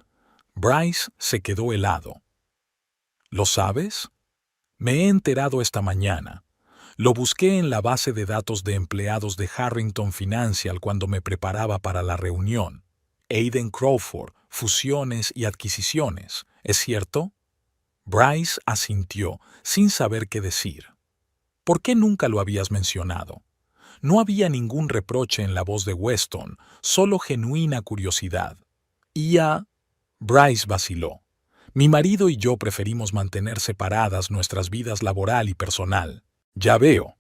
Bryce se quedó helado. «¿Lo sabes?» «Me he enterado esta mañana. Lo busqué en la base de datos de empleados de Harrington Financial cuando me preparaba para la reunión. Aiden Crawford, fusiones y adquisiciones, ¿es cierto?» Bryce asintió, sin saber qué decir. «¿Por qué nunca lo habías mencionado?» No había ningún reproche en la voz de Weston, solo genuina curiosidad. Bryce vaciló. «Mi marido y yo preferimos mantener separadas nuestras vidas laboral y personal». «Ya veo».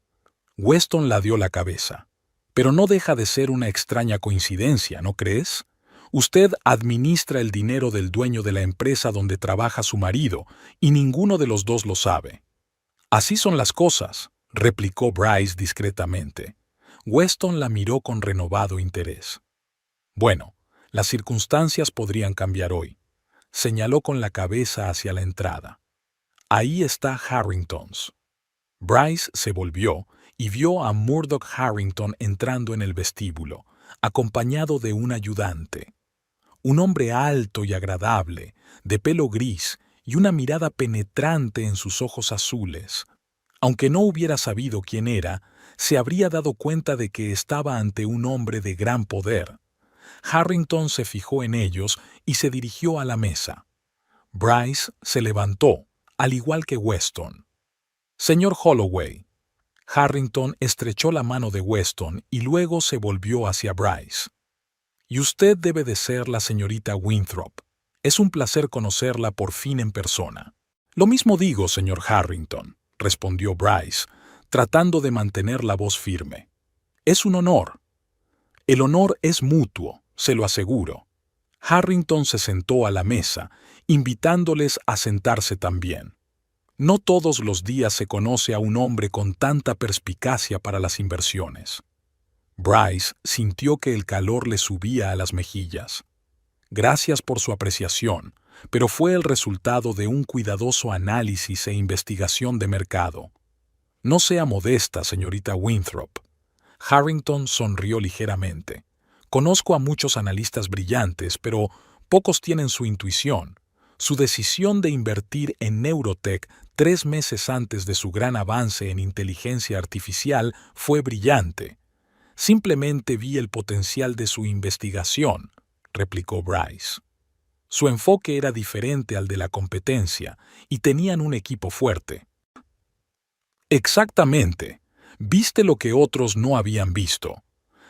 Weston la dio la cabeza. «Pero no deja de ser una extraña coincidencia, ¿no crees? Usted administra el dinero del dueño de la empresa donde trabaja su marido, y ninguno de los dos lo sabe». «Así son las cosas», replicó Bryce discretamente. Weston la miró con renovado interés. «Bueno, las circunstancias podrían cambiar hoy», señaló con la cabeza hacia la entrada. «Ahí está Harrington's». Bryce se volvió y vio a Murdoch Harrington entrando en el vestíbulo, acompañado de un ayudante. Un hombre alto y agradable, de pelo gris y una mirada penetrante en sus ojos azules. Aunque no hubiera sabido quién era, se habría dado cuenta de que estaba ante un hombre de gran poder. Harrington se fijó en ellos y se dirigió a la mesa. Bryce se levantó, al igual que Weston. «Señor Holloway». Harrington estrechó la mano de Weston y luego se volvió hacia Bryce. Y usted debe de ser la señorita Winthrop. Es un placer conocerla por fin en persona. Lo mismo digo, señor Harrington, respondió Bryce, tratando de mantener la voz firme. Es un honor. El honor es mutuo, se lo aseguro. Harrington se sentó a la mesa, invitándoles a sentarse también. No todos los días se conoce a un hombre con tanta perspicacia para las inversiones. Bryce sintió que el calor le subía a las mejillas. Gracias por su apreciación, pero fue el resultado de un cuidadoso análisis e investigación de mercado. No sea modesta, señorita Winthrop. Harrington sonrió ligeramente. Conozco a muchos analistas brillantes, pero pocos tienen su intuición. Su decisión de invertir en Neurotech 3 meses antes de su gran avance en inteligencia artificial fue brillante. Simplemente vi el potencial de su investigación, replicó Bryce. Su enfoque era diferente al de la competencia y tenían un equipo fuerte. Exactamente. Viste lo que otros no habían visto.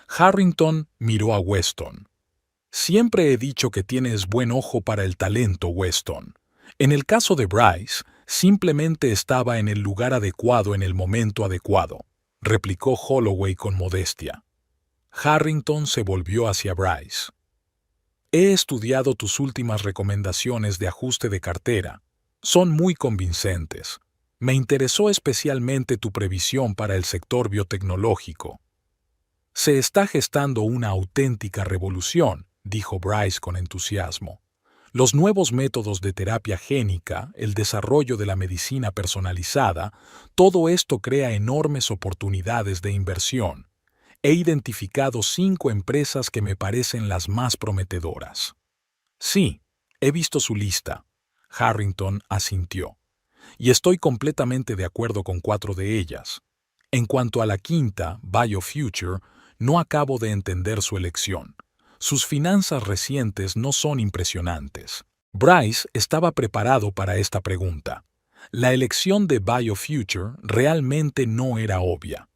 Harrington miró a Weston. Siempre he dicho que tienes buen ojo para el talento, Weston. En el caso de Bryce, simplemente estaba en el lugar adecuado en el momento adecuado, replicó Holloway con modestia. Harrington se volvió hacia Bryce. He estudiado tus últimas recomendaciones de ajuste de cartera. Son muy convincentes. Me interesó especialmente tu previsión para el sector biotecnológico. Se está gestando una auténtica revolución, dijo Bryce con entusiasmo. Los nuevos métodos de terapia génica, el desarrollo de la medicina personalizada, todo esto crea enormes oportunidades de inversión. He identificado 5 empresas que me parecen las más prometedoras. Sí, he visto su lista. Harrington asintió. Y estoy completamente de acuerdo con 4 de ellas. En cuanto a la quinta, BioFuture, no acabo de entender su elección. Sus finanzas recientes no son impresionantes. Bryce estaba preparado para esta pregunta. La elección de BioFuture realmente no era obvia.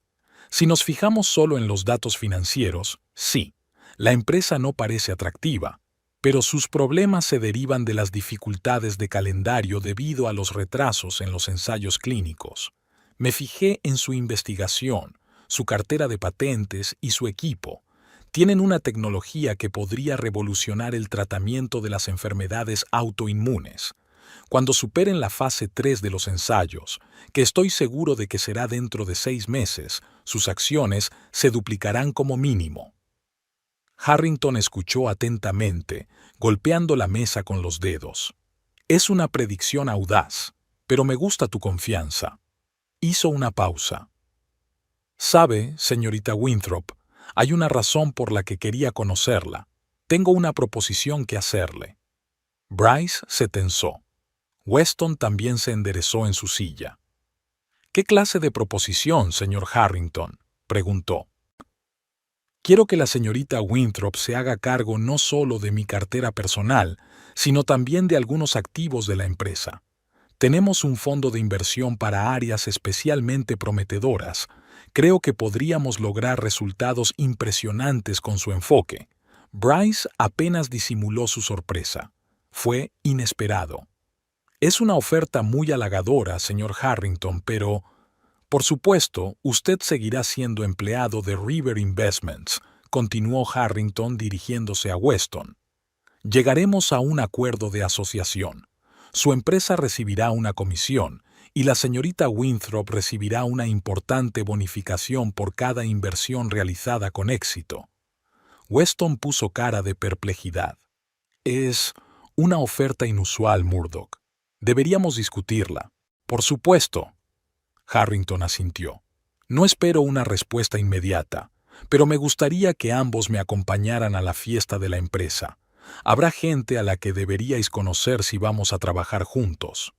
Si nos fijamos solo en los datos financieros, sí, la empresa no parece atractiva, pero sus problemas se derivan de las dificultades de calendario debido a los retrasos en los ensayos clínicos. Me fijé en su investigación, su cartera de patentes y su equipo. Tienen una tecnología que podría revolucionar el tratamiento de las enfermedades autoinmunes. Cuando superen la fase 3 de los ensayos, que estoy seguro de que será dentro de 6 meses, sus acciones se duplicarán como mínimo. Harrington escuchó atentamente, golpeando la mesa con los dedos. Es una predicción audaz, pero me gusta tu confianza. Hizo una pausa. Sabe, señorita Winthrop, hay una razón por la que quería conocerla. Tengo una proposición que hacerle. Bryce se tensó. Weston también se enderezó en su silla. ¿Qué clase de proposición, señor Harrington?, preguntó. Quiero que la señorita Winthrop se haga cargo no solo de mi cartera personal, sino también de algunos activos de la empresa. Tenemos un fondo de inversión para áreas especialmente prometedoras. Creo que podríamos lograr resultados impresionantes con su enfoque. Bryce apenas disimuló su sorpresa. Fue inesperado. Es una oferta muy halagadora, señor Harrington, pero, por supuesto, usted seguirá siendo empleado de River Investments, continuó Harrington dirigiéndose a Weston. Llegaremos a un acuerdo de asociación. Su empresa recibirá una comisión y la señorita Winthrop recibirá una importante bonificación por cada inversión realizada con éxito. Weston puso cara de perplejidad. Es una oferta inusual, Murdoch. Deberíamos discutirla. Por supuesto. Harrington asintió. No espero una respuesta inmediata, pero me gustaría que ambos me acompañaran a la fiesta de la empresa. Habrá gente a la que deberíais conocer si vamos a trabajar juntos.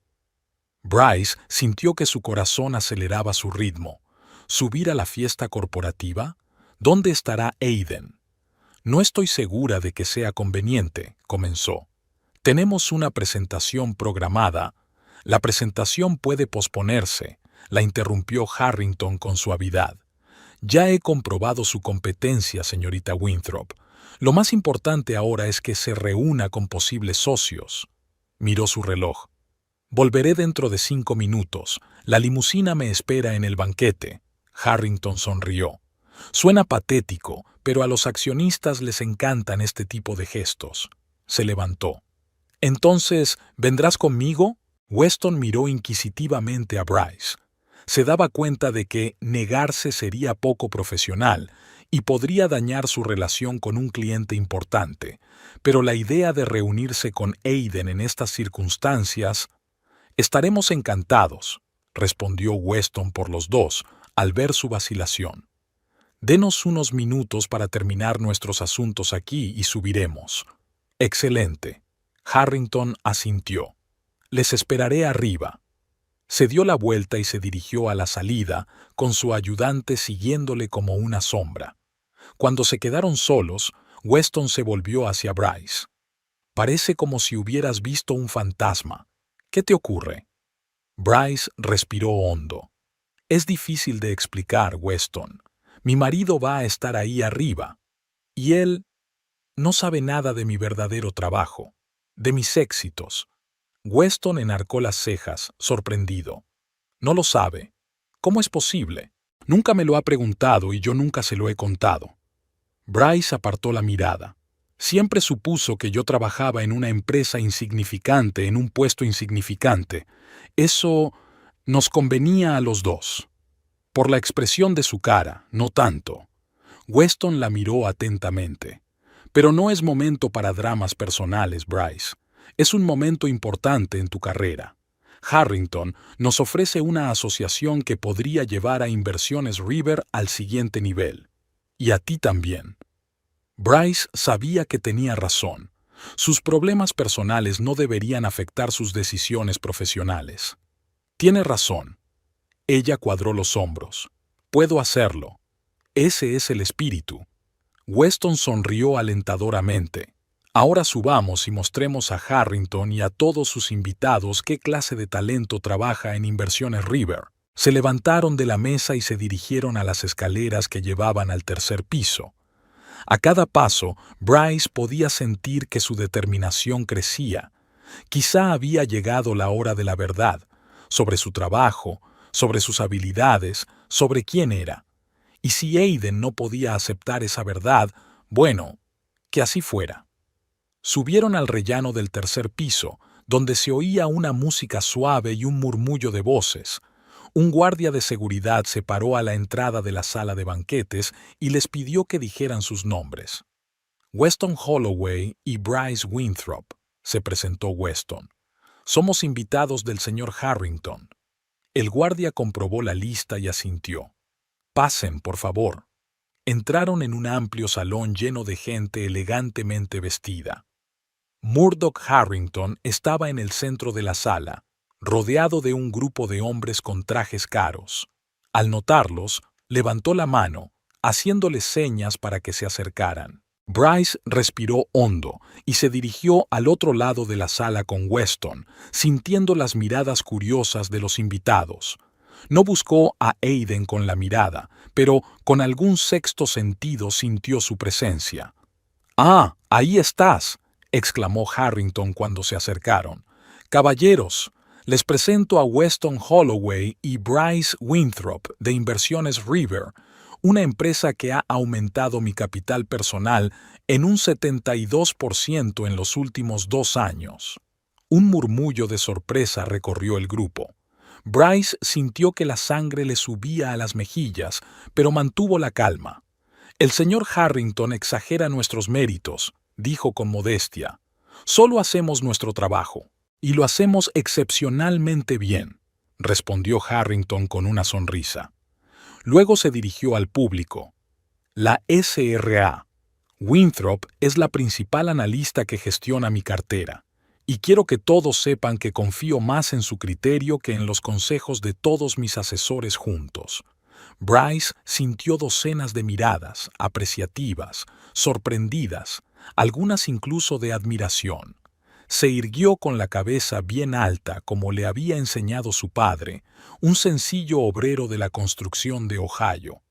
Bryce sintió que su corazón aceleraba su ritmo. ¿Subir a la fiesta corporativa? ¿Dónde estará Aiden? No estoy segura de que sea conveniente, comenzó. Tenemos una presentación programada. La presentación puede posponerse, la interrumpió Harrington con suavidad. Ya he comprobado su competencia, señorita Winthrop. Lo más importante ahora es que se reúna con posibles socios. Miró su reloj. Volveré dentro de 5 minutos. La limusina me espera en el banquete. Harrington sonrió. Suena patético, pero a los accionistas les encantan este tipo de gestos. Se levantó. «Entonces, ¿vendrás conmigo?» Weston miró inquisitivamente a Bryce. Se daba cuenta de que negarse sería poco profesional y podría dañar su relación con un cliente importante, pero la idea de reunirse con Aiden en estas circunstancias... «Estaremos encantados», respondió Weston por los dos, al ver su vacilación. «Denos unos minutos para terminar nuestros asuntos aquí y subiremos». «Excelente». Harrington asintió. «Les esperaré arriba». Se dio la vuelta y se dirigió a la salida, con su ayudante siguiéndole como una sombra. Cuando se quedaron solos, Weston se volvió hacia Bryce. «Parece como si hubieras visto un fantasma. ¿Qué te ocurre?» Bryce respiró hondo. «Es difícil de explicar, Weston. Mi marido va a estar ahí arriba. Y él no sabe nada de mi verdadero trabajo, de mis éxitos». Weston enarcó las cejas, sorprendido. «¿No lo sabe? ¿Cómo es posible? Nunca me lo ha preguntado y yo nunca se lo he contado». Bryce apartó la mirada. «Siempre supuso que yo trabajaba en una empresa insignificante, en un puesto insignificante. Eso nos convenía a los dos». Por la expresión de su cara, no tanto. Weston la miró atentamente. «Pero no es momento para dramas personales, Bryce. Es un momento importante en tu carrera. Harrington nos ofrece una asociación que podría llevar a Inversiones River al siguiente nivel. Y a ti también». Bryce sabía que tenía razón. Sus problemas personales no deberían afectar sus decisiones profesionales. «Tiene razón». Ella cuadró los hombros. «Puedo hacerlo. Ese es el espíritu». Weston sonrió alentadoramente. «Ahora subamos y mostremos a Harrington y a todos sus invitados qué clase de talento trabaja en Inversiones River». Se levantaron de la mesa y se dirigieron a las escaleras que llevaban al tercer piso. A cada paso, Bryce podía sentir que su determinación crecía. Quizá había llegado la hora de la verdad, sobre su trabajo, sobre sus habilidades, sobre quién era. Y si Aiden no podía aceptar esa verdad, bueno, que así fuera. Subieron al rellano del tercer piso, donde se oía una música suave y un murmullo de voces. Un guardia de seguridad se paró a la entrada de la sala de banquetes y les pidió que dijeran sus nombres. «Weston Holloway y Bryce Winthrop», se presentó Weston. «Somos invitados del señor Harrington». El guardia comprobó la lista y asintió. «Pasen, por favor». Entraron en un amplio salón lleno de gente elegantemente vestida. Murdoch Harrington estaba en el centro de la sala, rodeado de un grupo de hombres con trajes caros. Al notarlos, levantó la mano, haciéndoles señas para que se acercaran. Bryce respiró hondo y se dirigió al otro lado de la sala con Weston, sintiendo las miradas curiosas de los invitados. No buscó a Aiden con la mirada, pero con algún sexto sentido sintió su presencia. «Ah, ahí estás», exclamó Harrington cuando se acercaron. «Caballeros, les presento a Weston Holloway y Bryce Winthrop de Inversiones River, una empresa que ha aumentado mi capital personal en un 72% en los últimos 2 años». Un murmullo de sorpresa recorrió el grupo. Bryce sintió que la sangre le subía a las mejillas, pero mantuvo la calma. «El señor Harrington exagera nuestros méritos», dijo con modestia. «Solo hacemos nuestro trabajo, y lo hacemos excepcionalmente bien», respondió Harrington con una sonrisa. Luego se dirigió al público. «La SRA. Winthrop es la principal analista que gestiona mi cartera, y quiero que todos sepan que confío más en su criterio que en los consejos de todos mis asesores juntos». Bryce sintió docenas de miradas, apreciativas, sorprendidas, algunas incluso de admiración. Se irguió con la cabeza bien alta como le había enseñado su padre, un sencillo obrero de la construcción de Ohio.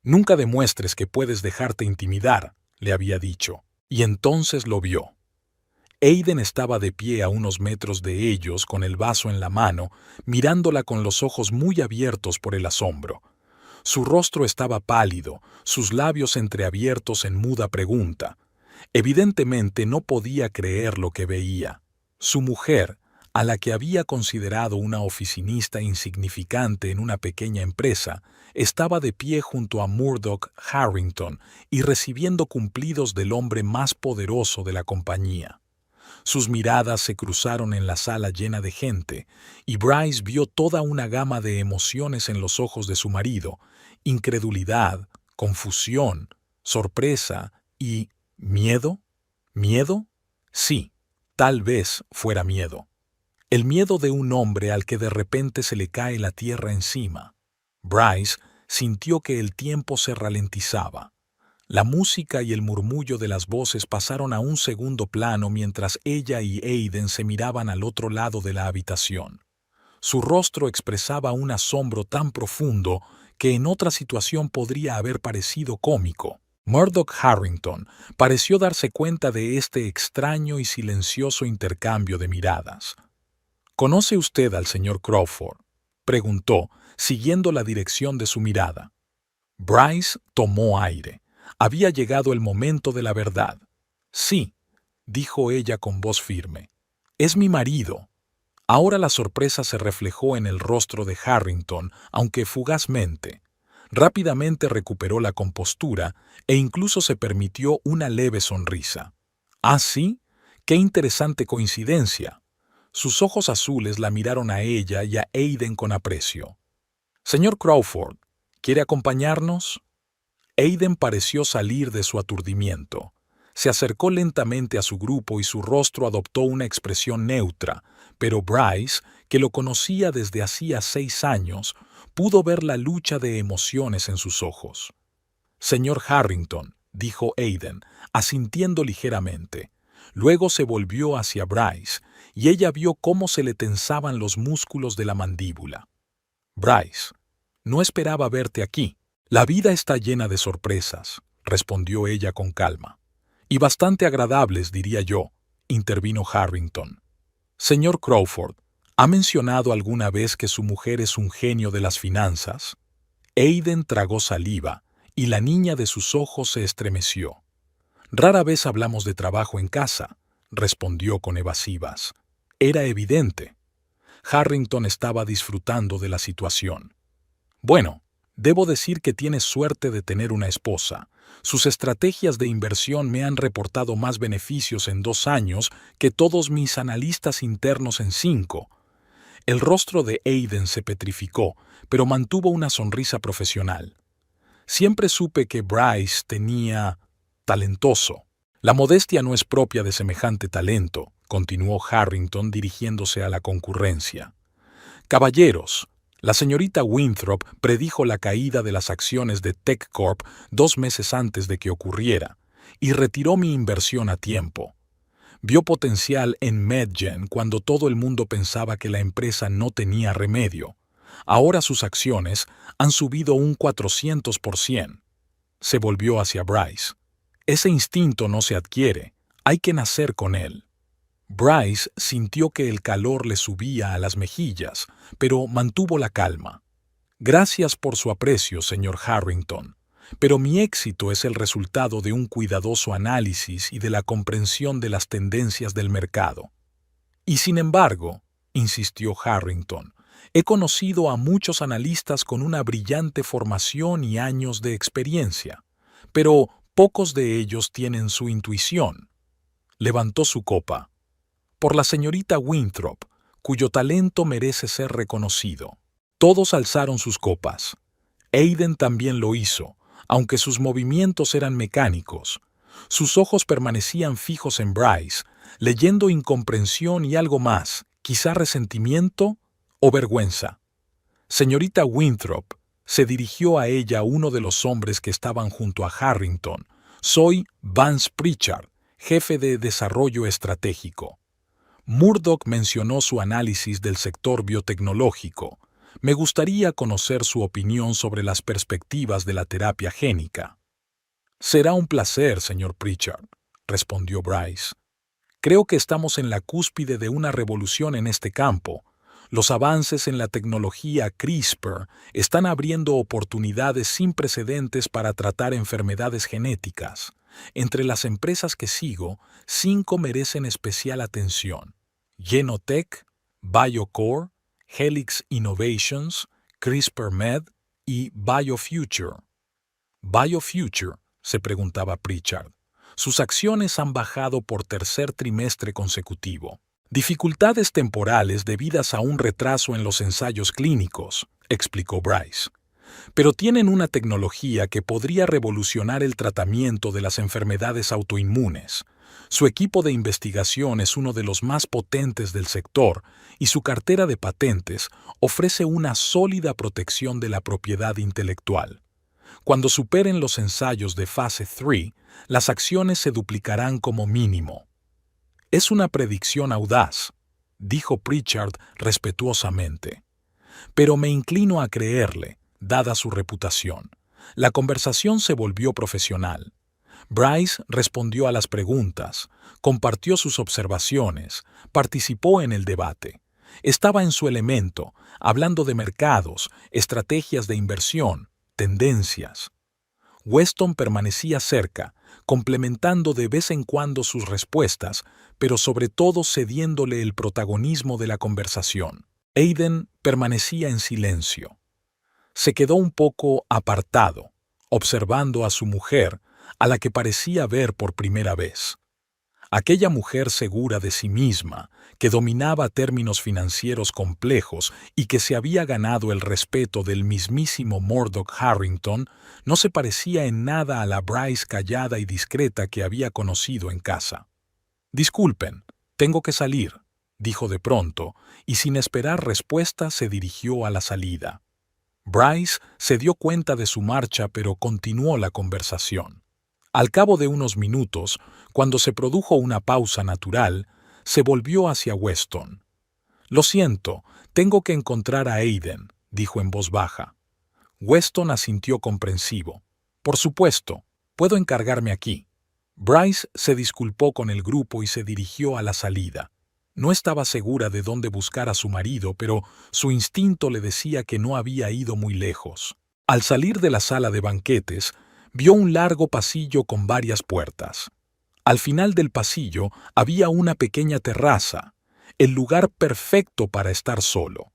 «Nunca demuestres que puedes dejarte intimidar», le había dicho, y entonces lo vio. Aiden estaba de pie a unos metros de ellos con el vaso en la mano, mirándola con los ojos muy abiertos por el asombro. Su rostro estaba pálido, sus labios entreabiertos en muda pregunta. Evidentemente no podía creer lo que veía. Su mujer, a la que había considerado una oficinista insignificante en una pequeña empresa, estaba de pie junto a Murdoch Harrington y recibiendo cumplidos del hombre más poderoso de la compañía. Sus miradas se cruzaron en la sala llena de gente, y Bryce vio toda una gama de emociones en los ojos de su marido: incredulidad, confusión, sorpresa y ¿miedo? ¿Miedo? Sí, tal vez fuera miedo. El miedo de un hombre al que de repente se le cae la tierra encima. Bryce sintió que el tiempo se ralentizaba. La música y el murmullo de las voces pasaron a un segundo plano mientras ella y Aiden se miraban al otro lado de la habitación. Su rostro expresaba un asombro tan profundo que en otra situación podría haber parecido cómico. Murdoch Harrington pareció darse cuenta de este extraño y silencioso intercambio de miradas. ¿Conoce usted al señor Crawford?, preguntó, siguiendo la dirección de su mirada. Bryce tomó aire. Había llegado el momento de la verdad. Sí, dijo ella con voz firme. Es mi marido. Ahora la sorpresa se reflejó en el rostro de Harrington, aunque fugazmente. Rápidamente recuperó la compostura e incluso se permitió una leve sonrisa. ¿Ah, sí? ¡Qué interesante coincidencia! Sus ojos azules la miraron a ella y a Aiden con aprecio. Señor Crawford, ¿quiere acompañarnos? Aiden pareció salir de su aturdimiento. Se acercó lentamente a su grupo y su rostro adoptó una expresión neutra, pero Bryce, que lo conocía desde hacía 6 años, pudo ver la lucha de emociones en sus ojos. Señor Harrington, dijo Aiden, asintiendo ligeramente. Luego se volvió hacia Bryce, y ella vio cómo se le tensaban los músculos de la mandíbula. Bryce, no esperaba verte aquí. La vida está llena de sorpresas, respondió ella con calma. Y bastante agradables, diría yo, intervino Harrington. Señor Crawford, ¿ha mencionado alguna vez que su mujer es un genio de las finanzas? Aiden tragó saliva, y la niña de sus ojos se estremeció. Rara vez hablamos de trabajo en casa, respondió con evasivas. Era evidente. Harrington estaba disfrutando de la situación. Bueno, debo decir que tienes suerte de tener una esposa. Sus estrategias de inversión me han reportado más beneficios en 2 años que todos mis analistas internos en 5. El rostro de Aiden se petrificó, pero mantuvo una sonrisa profesional. Siempre supe que Bryce tenía talentoso. La modestia no es propia de semejante talento, continuó Harrington dirigiéndose a la concurrencia. Caballeros, la señorita Winthrop predijo la caída de las acciones de TechCorp 2 meses antes de que ocurriera, y retiró mi inversión a tiempo. Vio potencial en MedGen cuando todo el mundo pensaba que la empresa no tenía remedio. Ahora sus acciones han subido un 400%. Se volvió hacia Bryce. Ese instinto no se adquiere, hay que nacer con él. Bryce sintió que el calor le subía a las mejillas, pero mantuvo la calma. Gracias por su aprecio, señor Harrington, pero mi éxito es el resultado de un cuidadoso análisis y de la comprensión de las tendencias del mercado. Y sin embargo, insistió Harrington, he conocido a muchos analistas con una brillante formación y años de experiencia, pero pocos de ellos tienen su intuición. Levantó su copa. Por la señorita Winthrop, cuyo talento merece ser reconocido. Todos alzaron sus copas. Aiden también lo hizo, aunque sus movimientos eran mecánicos. Sus ojos permanecían fijos en Bryce, leyendo incomprensión y algo más, quizá resentimiento o vergüenza. Señorita Winthrop, se dirigió a ella uno de los hombres que estaban junto a Harrington. Soy Vance Pritchard, jefe de desarrollo estratégico. Murdoch mencionó su análisis del sector biotecnológico. Me gustaría conocer su opinión sobre las perspectivas de la terapia génica. Será un placer, señor Pritchard, respondió Bryce. Creo que estamos en la cúspide de una revolución en este campo. Los avances en la tecnología CRISPR están abriendo oportunidades sin precedentes para tratar enfermedades genéticas. Entre las empresas que sigo, 5 merecen especial atención: Genotech, BioCore, Helix Innovations, CRISPR-Med y BioFuture. ¿BioFuture?, se preguntaba Pritchard. Sus acciones han bajado por tercer trimestre consecutivo. Dificultades temporales debidas a un retraso en los ensayos clínicos, explicó Bryce. Pero tienen una tecnología que podría revolucionar el tratamiento de las enfermedades autoinmunes. Su equipo de investigación es uno de los más potentes del sector y su cartera de patentes ofrece una sólida protección de la propiedad intelectual. Cuando superen los ensayos de fase 3, las acciones se duplicarán como mínimo. Es una predicción audaz, dijo Pritchard respetuosamente. Pero me inclino a creerle, dada su reputación. La conversación se volvió profesional. Bryce respondió a las preguntas, compartió sus observaciones, participó en el debate. Estaba en su elemento, hablando de mercados, estrategias de inversión, tendencias. Weston permanecía cerca, complementando de vez en cuando sus respuestas, pero sobre todo cediéndole el protagonismo de la conversación. Aiden permanecía en silencio. Se quedó un poco apartado, observando a su mujer, a la que parecía ver por primera vez. Aquella mujer segura de sí misma, que dominaba términos financieros complejos y que se había ganado el respeto del mismísimo Murdoch Harrington, no se parecía en nada a la Bryce callada y discreta que había conocido en casa. «Disculpen, tengo que salir», dijo de pronto, y sin esperar respuesta se dirigió a la salida. Bryce se dio cuenta de su marcha, pero continuó la conversación. Al cabo de unos minutos, cuando se produjo una pausa natural, se volvió hacia Weston. «Lo siento, tengo que encontrar a Aiden», dijo en voz baja. Weston asintió comprensivo. «Por supuesto, puedo encargarme aquí». Bryce se disculpó con el grupo y se dirigió a la salida. No estaba segura de dónde buscar a su marido, pero su instinto le decía que no había ido muy lejos. Al salir de la sala de banquetes, vio un largo pasillo con varias puertas. Al final del pasillo había una pequeña terraza, el lugar perfecto para estar solo.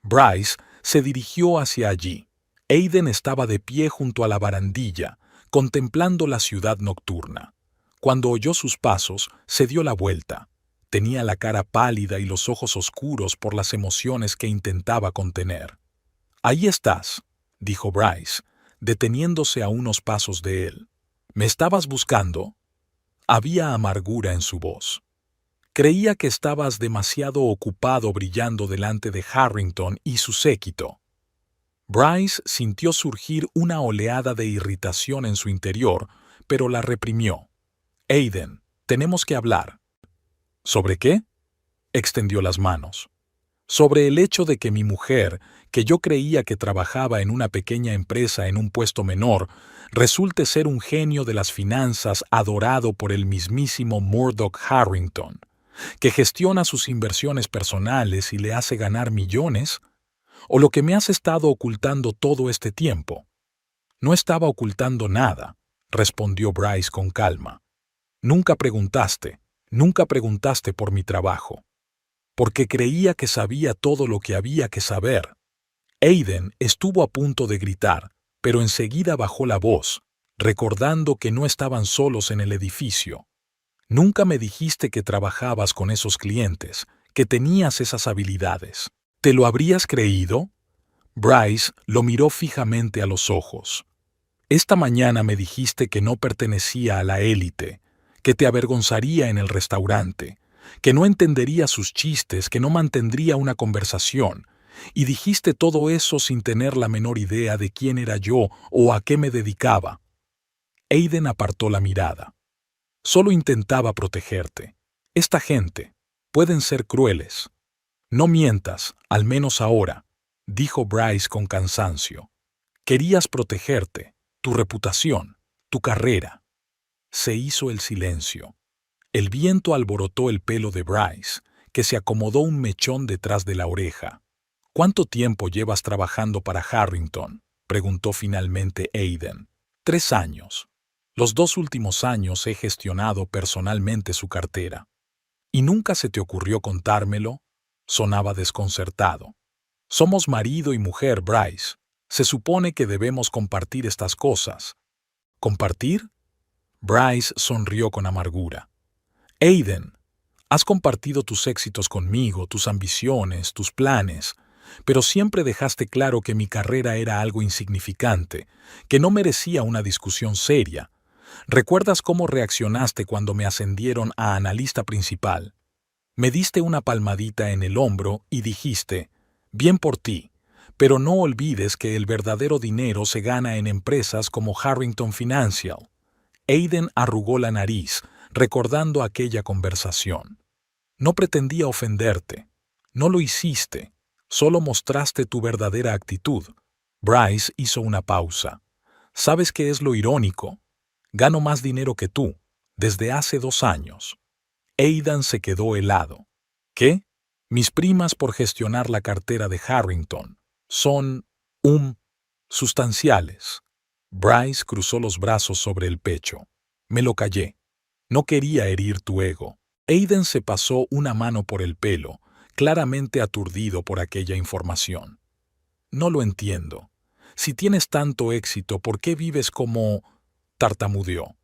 Bryce se dirigió hacia allí. Aiden estaba de pie junto a la barandilla, contemplando la ciudad nocturna. Cuando oyó sus pasos, se dio la vuelta. Tenía la cara pálida y los ojos oscuros por las emociones que intentaba contener. «Ahí estás», dijo Bryce, deteniéndose a unos pasos de él. «¿Me estabas buscando?» Había amargura en su voz. «Creía que estabas demasiado ocupado brillando delante de Harrington y su séquito». Bryce sintió surgir una oleada de irritación en su interior, pero la reprimió. «Aiden, tenemos que hablar». «¿Sobre qué?», extendió las manos. «Sobre el hecho de que mi mujer, que yo creía que trabajaba en una pequeña empresa en un puesto menor, resulte ser un genio de las finanzas adorado por el mismísimo Murdoch Harrington, que gestiona sus inversiones personales y le hace ganar millones, o lo que me has estado ocultando todo este tiempo». «No estaba ocultando nada», respondió Bryce con calma. Nunca preguntaste por mi trabajo, porque creía que sabía todo lo que había que saber». Aiden estuvo a punto de gritar, pero enseguida bajó la voz, recordando que no estaban solos en el edificio. «Nunca me dijiste que trabajabas con esos clientes, que tenías esas habilidades. ¿Te lo habrías creído?» Bryce lo miró fijamente a los ojos. «Esta mañana me dijiste que no pertenecía a la élite, que te avergonzaría en el restaurante, que no entendería sus chistes, que no mantendría una conversación, y dijiste todo eso sin tener la menor idea de quién era yo o a qué me dedicaba». Aiden apartó la mirada. «Solo intentaba protegerte. Esta gente pueden ser crueles». «No mientas, al menos ahora», dijo Bryce con cansancio. «Querías protegerte, tu reputación. Tu carrera. Se hizo el silencio. El viento alborotó el pelo de Bryce, que se acomodó un mechón detrás de la oreja. ¿Cuánto tiempo llevas trabajando para Harrington?, preguntó finalmente Aiden. 3 años. Los 2 últimos años he gestionado personalmente su cartera. ¿Y nunca se te ocurrió contármelo? Sonaba desconcertado. Somos marido y mujer, Bryce. Se supone que debemos compartir estas cosas. ¿Compartir? Bryce sonrió con amargura. Aiden, has compartido tus éxitos conmigo, tus ambiciones, tus planes, pero siempre dejaste claro que mi carrera era algo insignificante, que no merecía una discusión seria. ¿Recuerdas cómo reaccionaste cuando me ascendieron a analista principal? Me diste una palmadita en el hombro y dijiste, bien por ti, pero no olvides que el verdadero dinero se gana en empresas como Harrington Financial. Aiden arrugó la nariz, recordando aquella conversación. No pretendía ofenderte. No lo hiciste. Solo mostraste tu verdadera actitud. Bryce hizo una pausa. ¿Sabes qué es lo irónico? Gano más dinero que tú, desde hace 2 años. Aidan se quedó helado. ¿Qué? Mis primas por gestionar la cartera de Harrington son, sustanciales. Bryce cruzó los brazos sobre el pecho. Me lo callé. No quería herir tu ego. Aiden se pasó una mano por el pelo, claramente aturdido por aquella información. No lo entiendo. Si tienes tanto éxito, ¿por qué vives como...? Tartamudeó.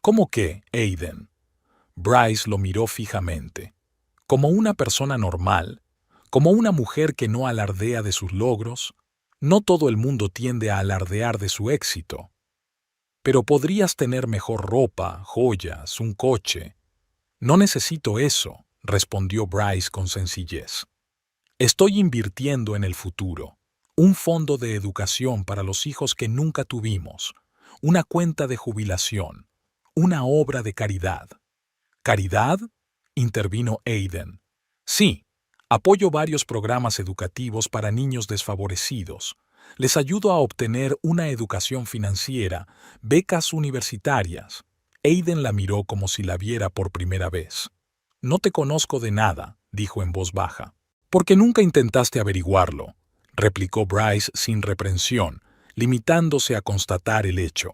¿Cómo qué, Aiden? Bryce lo miró fijamente. Como una persona normal, como una mujer que no alardea de sus logros. No todo el mundo tiende a alardear de su éxito. Pero podrías tener mejor ropa, joyas, un coche. No necesito eso, respondió Bryce con sencillez. Estoy invirtiendo en el futuro. Un fondo de educación para los hijos que nunca tuvimos. Una cuenta de jubilación. Una obra de caridad. ¿Caridad?, intervino Aiden. Sí, apoyo varios programas educativos para niños desfavorecidos. Les ayudo a obtener una educación financiera, becas universitarias. Aiden la miró como si la viera por primera vez. No te conozco de nada, dijo en voz baja. Porque nunca intentaste averiguarlo, replicó Bryce sin reprensión, limitándose a constatar el hecho.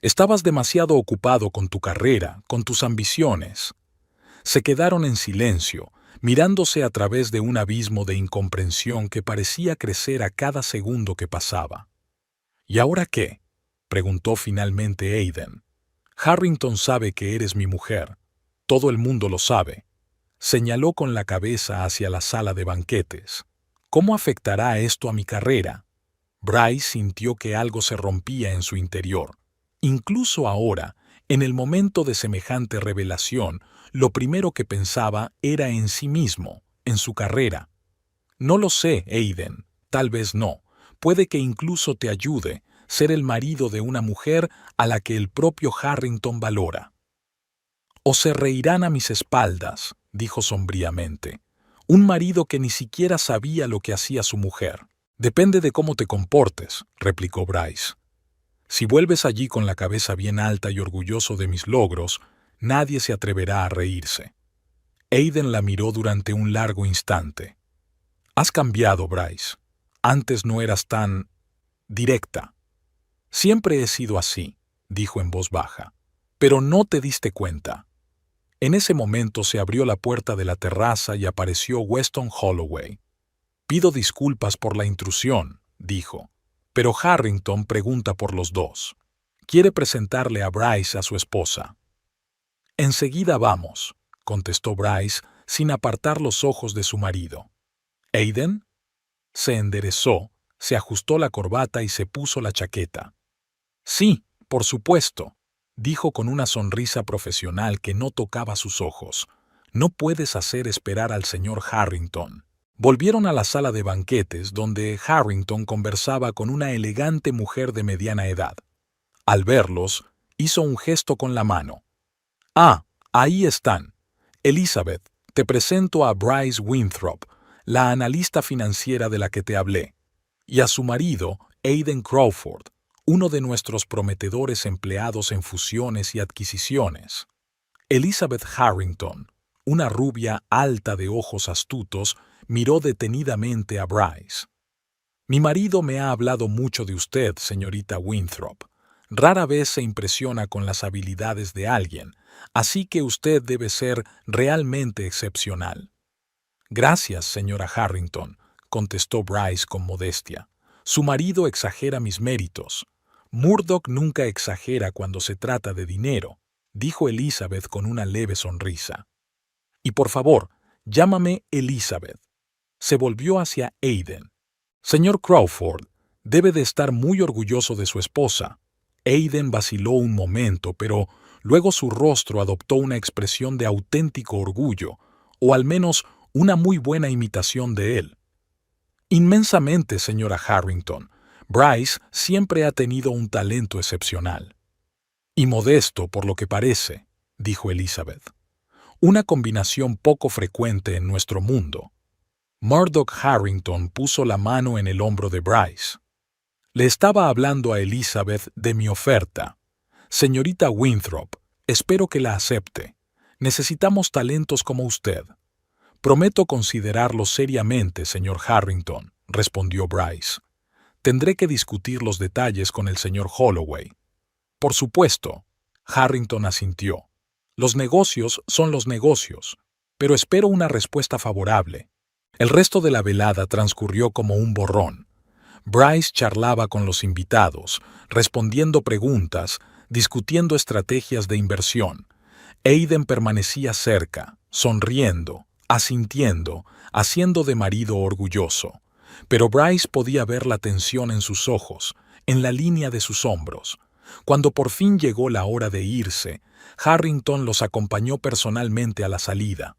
Estabas demasiado ocupado con tu carrera, con tus ambiciones. Se quedaron en silencio, mirándose a través de un abismo de incomprensión que parecía crecer a cada segundo que pasaba. ¿Y ahora qué?, preguntó finalmente Aiden. Harrington sabe que eres mi mujer. Todo el mundo lo sabe. Señaló con la cabeza hacia la sala de banquetes. ¿Cómo afectará esto a mi carrera? Bryce sintió que algo se rompía en su interior. Incluso ahora, en el momento de semejante revelación, lo primero que pensaba era en sí mismo, en su carrera. No lo sé, Aiden, tal vez no. Puede que incluso te ayude ser el marido de una mujer a la que el propio Harrington valora. O se reirán a mis espaldas, dijo sombríamente. Un marido que ni siquiera sabía lo que hacía su mujer. Depende de cómo te comportes, replicó Bryce. Si vuelves allí con la cabeza bien alta y orgulloso de mis logros, nadie se atreverá a reírse. Aiden la miró durante un largo instante. Has cambiado, Bryce. Antes no eras tan... directa. Siempre he sido así, dijo en voz baja. Pero no te diste cuenta. En ese momento se abrió la puerta de la terraza y apareció Weston Holloway. Pido disculpas por la intrusión, dijo. Pero Harrington pregunta por los dos. Quiere presentarle a Bryce a su esposa. Enseguida vamos, contestó Bryce sin apartar los ojos de su marido. ¿Aiden? Se enderezó, se ajustó la corbata y se puso la chaqueta. Sí, por supuesto, dijo con una sonrisa profesional que no tocaba sus ojos. No puedes hacer esperar al señor Harrington. Volvieron a la sala de banquetes donde Harrington conversaba con una elegante mujer de mediana edad. Al verlos, hizo un gesto con la mano. Ah, ahí están. Elizabeth, te presento a Bryce Winthrop, la analista financiera de la que te hablé, y a su marido, Aiden Crawford, uno de nuestros prometedores empleados en fusiones y adquisiciones. Elizabeth Harrington, una rubia alta de ojos astutos, miró detenidamente a Bryce. Mi marido me ha hablado mucho de usted, señorita Winthrop. Rara vez se impresiona con las habilidades de alguien, así que usted debe ser realmente excepcional. Gracias, señora Harrington, contestó Bryce con modestia. Su marido exagera mis méritos. Murdoch nunca exagera cuando se trata de dinero, dijo Elizabeth con una leve sonrisa. Y por favor, llámame Elizabeth. Se volvió hacia Aiden. Señor Crawford, debe de estar muy orgulloso de su esposa. Aiden vaciló un momento, pero luego su rostro adoptó una expresión de auténtico orgullo, o al menos una muy buena imitación de él. Inmensamente, señora Harrington. Bryce siempre ha tenido un talento excepcional. Y modesto, por lo que parece, dijo Elizabeth. Una combinación poco frecuente en nuestro mundo. Murdoch Harrington puso la mano en el hombro de Bryce. Le estaba hablando a Elizabeth de mi oferta. Señorita Winthrop, espero que la acepte. Necesitamos talentos como usted. Prometo considerarlo seriamente, señor Harrington, respondió Bryce. Tendré que discutir los detalles con el señor Holloway. Por supuesto, Harrington asintió. Los negocios son los negocios, pero espero una respuesta favorable. El resto de la velada transcurrió como un borrón. Bryce charlaba con los invitados, respondiendo preguntas, discutiendo estrategias de inversión. Aiden permanecía cerca, sonriendo, asintiendo, haciendo de marido orgulloso. Pero Bryce podía ver la tensión en sus ojos, en la línea de sus hombros. Cuando por fin llegó la hora de irse, Harrington los acompañó personalmente a la salida.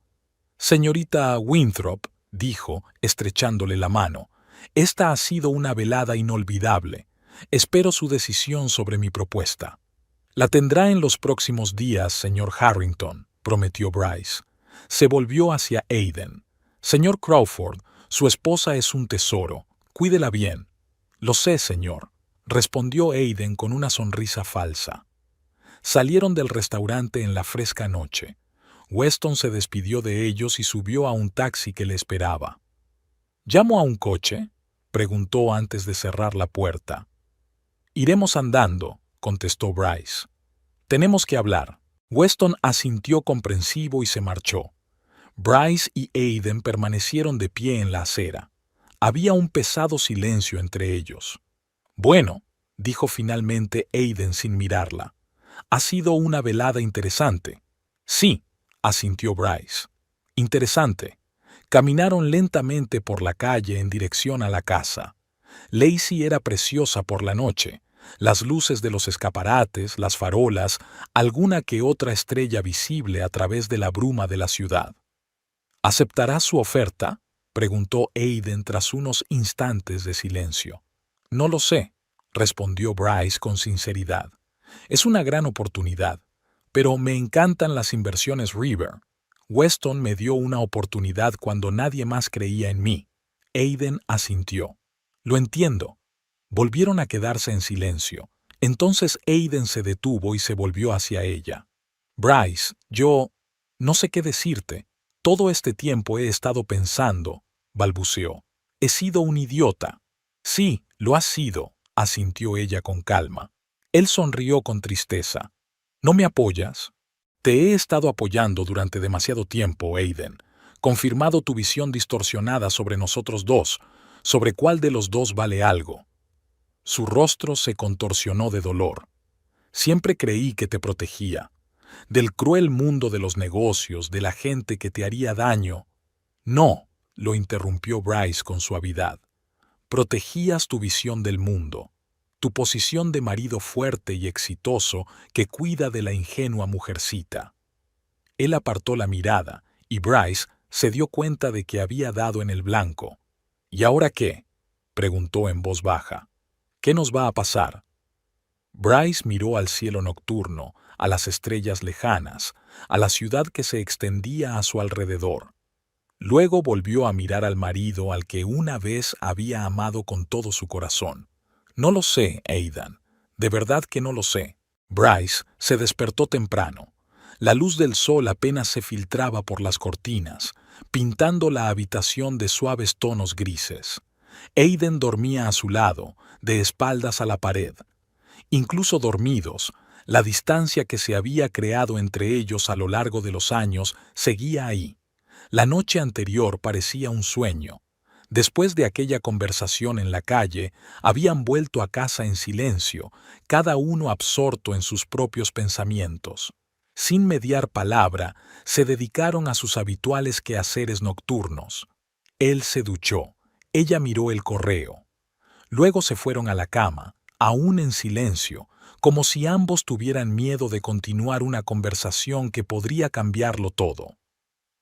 Señorita Winthrop, dijo, estrechándole la mano, esta ha sido una velada inolvidable. Espero su decisión sobre mi propuesta. La tendrá en los próximos días, señor Harrington, prometió Bryce. Se volvió hacia Aiden. Señor Crawford, su esposa es un tesoro. Cuídela bien. Lo sé, señor, respondió Aiden con una sonrisa falsa. Salieron del restaurante en la fresca noche. Weston se despidió de ellos y subió a un taxi que le esperaba. ¿Llamo a un coche?, preguntó antes de cerrar la puerta. Iremos andando, contestó Bryce. Tenemos que hablar. Weston asintió comprensivo y se marchó. Bryce y Aiden permanecieron de pie en la acera. Había un pesado silencio entre ellos. Bueno, dijo finalmente Aiden sin mirarla. Ha sido una velada interesante. Sí, asintió Bryce. Interesante. Caminaron lentamente por la calle en dirección a la casa. Lacey era preciosa por la noche. Las luces de los escaparates, las farolas, alguna que otra estrella visible a través de la bruma de la ciudad. ¿Aceptará su oferta?, preguntó Aiden tras unos instantes de silencio. No lo sé, respondió Bryce con sinceridad. Es una gran oportunidad, pero me encantan las inversiones River. Weston me dio una oportunidad cuando nadie más creía en mí. Aiden asintió. Lo entiendo. Volvieron a quedarse en silencio. Entonces Aiden se detuvo y se volvió hacia ella. Bryce, no sé qué decirte. Todo este tiempo he estado pensando, balbuceó. He sido un idiota. Sí, lo has sido, asintió ella con calma. Él sonrió con tristeza. ¿No me apoyas? Te he estado apoyando durante demasiado tiempo, Aiden. Confirmado tu visión distorsionada sobre nosotros dos, sobre cuál de los dos vale algo. Su rostro se contorsionó de dolor. Siempre creí que te protegía. Del cruel mundo de los negocios, de la gente que te haría daño. No, lo interrumpió Bryce con suavidad. Protegías tu visión del mundo, tu posición de marido fuerte y exitoso que cuida de la ingenua mujercita. Él apartó la mirada y Bryce se dio cuenta de que había dado en el blanco. ¿Y ahora qué?, preguntó en voz baja. ¿Qué nos va a pasar? Bryce miró al cielo nocturno, a las estrellas lejanas, a la ciudad que se extendía a su alrededor. Luego volvió a mirar al marido al que una vez había amado con todo su corazón. No lo sé, Aidan. De verdad que no lo sé. Bryce se despertó temprano. La luz del sol apenas se filtraba por las cortinas, pintando la habitación de suaves tonos grises. Aiden dormía a su lado, de espaldas a la pared. Incluso dormidos, la distancia que se había creado entre ellos a lo largo de los años seguía ahí. La noche anterior parecía un sueño. Después de aquella conversación en la calle, habían vuelto a casa en silencio, cada uno absorto en sus propios pensamientos. Sin mediar palabra, se dedicaron a sus habituales quehaceres nocturnos. Él se duchó, ella miró el correo. Luego se fueron a la cama, aún en silencio, como si ambos tuvieran miedo de continuar una conversación que podría cambiarlo todo.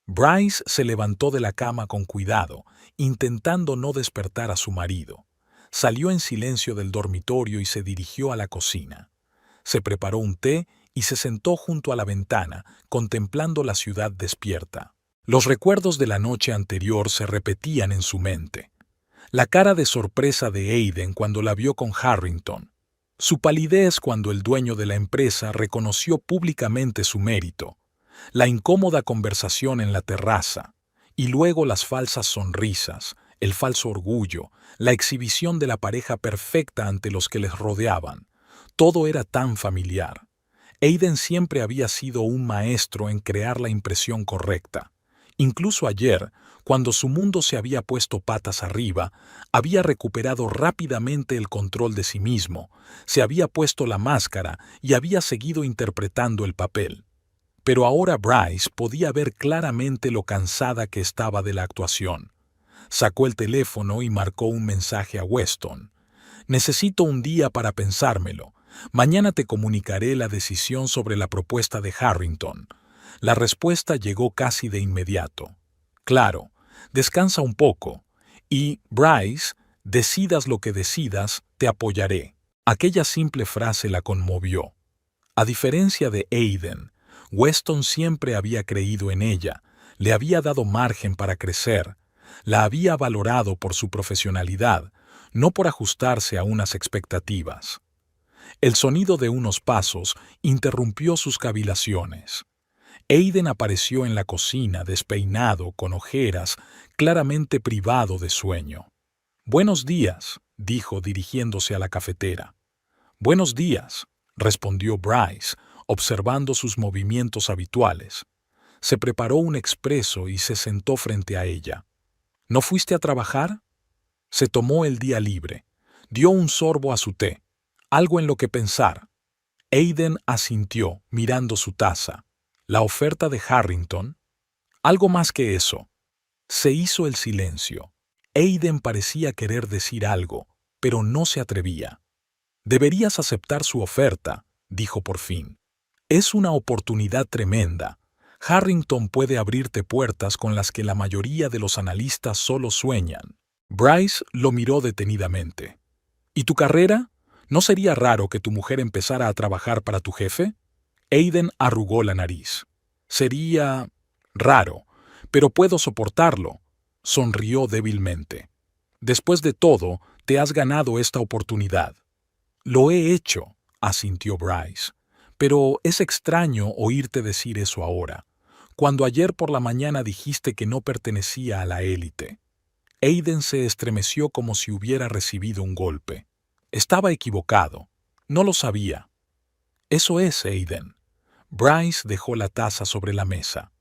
Bryce se levantó de la cama con cuidado, intentando no despertar a su marido. Salió en silencio del dormitorio y se dirigió a la cocina. Se preparó un té y se sentó junto a la ventana, contemplando la ciudad despierta. Los recuerdos de la noche anterior se repetían en su mente. La cara de sorpresa de Aiden cuando la vio con Harrington. Su palidez cuando el dueño de la empresa reconoció públicamente su mérito. La incómoda conversación en la terraza. Y luego las falsas sonrisas, el falso orgullo, la exhibición de la pareja perfecta ante los que les rodeaban. Todo era tan familiar. Aiden siempre había sido un maestro en crear la impresión correcta. Incluso ayer, cuando su mundo se había puesto patas arriba, había recuperado rápidamente el control de sí mismo, se había puesto la máscara y había seguido interpretando el papel. Pero ahora Bryce podía ver claramente lo cansada que estaba de la actuación. Sacó el teléfono y marcó un mensaje a Weston. «Necesito un día para pensármelo. Mañana te comunicaré la decisión sobre la propuesta de Harrington». La respuesta llegó casi de inmediato. «Claro, descansa un poco. Y, Bryce, decidas lo que decidas, te apoyaré». Aquella simple frase la conmovió. A diferencia de Aiden, Weston siempre había creído en ella, le había dado margen para crecer, la había valorado por su profesionalidad, no por ajustarse a unas expectativas. El sonido de unos pasos interrumpió sus cavilaciones. Aiden apareció en la cocina, despeinado, con ojeras, claramente privado de sueño. «Buenos días», dijo dirigiéndose a la cafetera. «Buenos días», respondió Bryce, observando sus movimientos habituales. Se preparó un expreso y se sentó frente a ella. «¿No fuiste a trabajar?» Se tomó el día libre. Dio un sorbo a su té. Algo en lo que pensar. Aiden asintió, mirando su taza. ¿La oferta de Harrington? Algo más que eso. Se hizo el silencio. Aiden parecía querer decir algo, pero no se atrevía. «Deberías aceptar su oferta», dijo por fin. «Es una oportunidad tremenda. Harrington puede abrirte puertas con las que la mayoría de los analistas solo sueñan». Bryce lo miró detenidamente. «¿Y tu carrera? ¿No sería raro que tu mujer empezara a trabajar para tu jefe?» Aiden arrugó la nariz. «Sería raro, pero puedo soportarlo», sonrió débilmente. «Después de todo, te has ganado esta oportunidad». «Lo he hecho», asintió Bryce. «Pero es extraño oírte decir eso ahora, cuando ayer por la mañana dijiste que no pertenecía a la élite». Aiden se estremeció como si hubiera recibido un golpe. Estaba equivocado. No lo sabía. «Eso es, Aiden». Bryce dejó la taza sobre la mesa.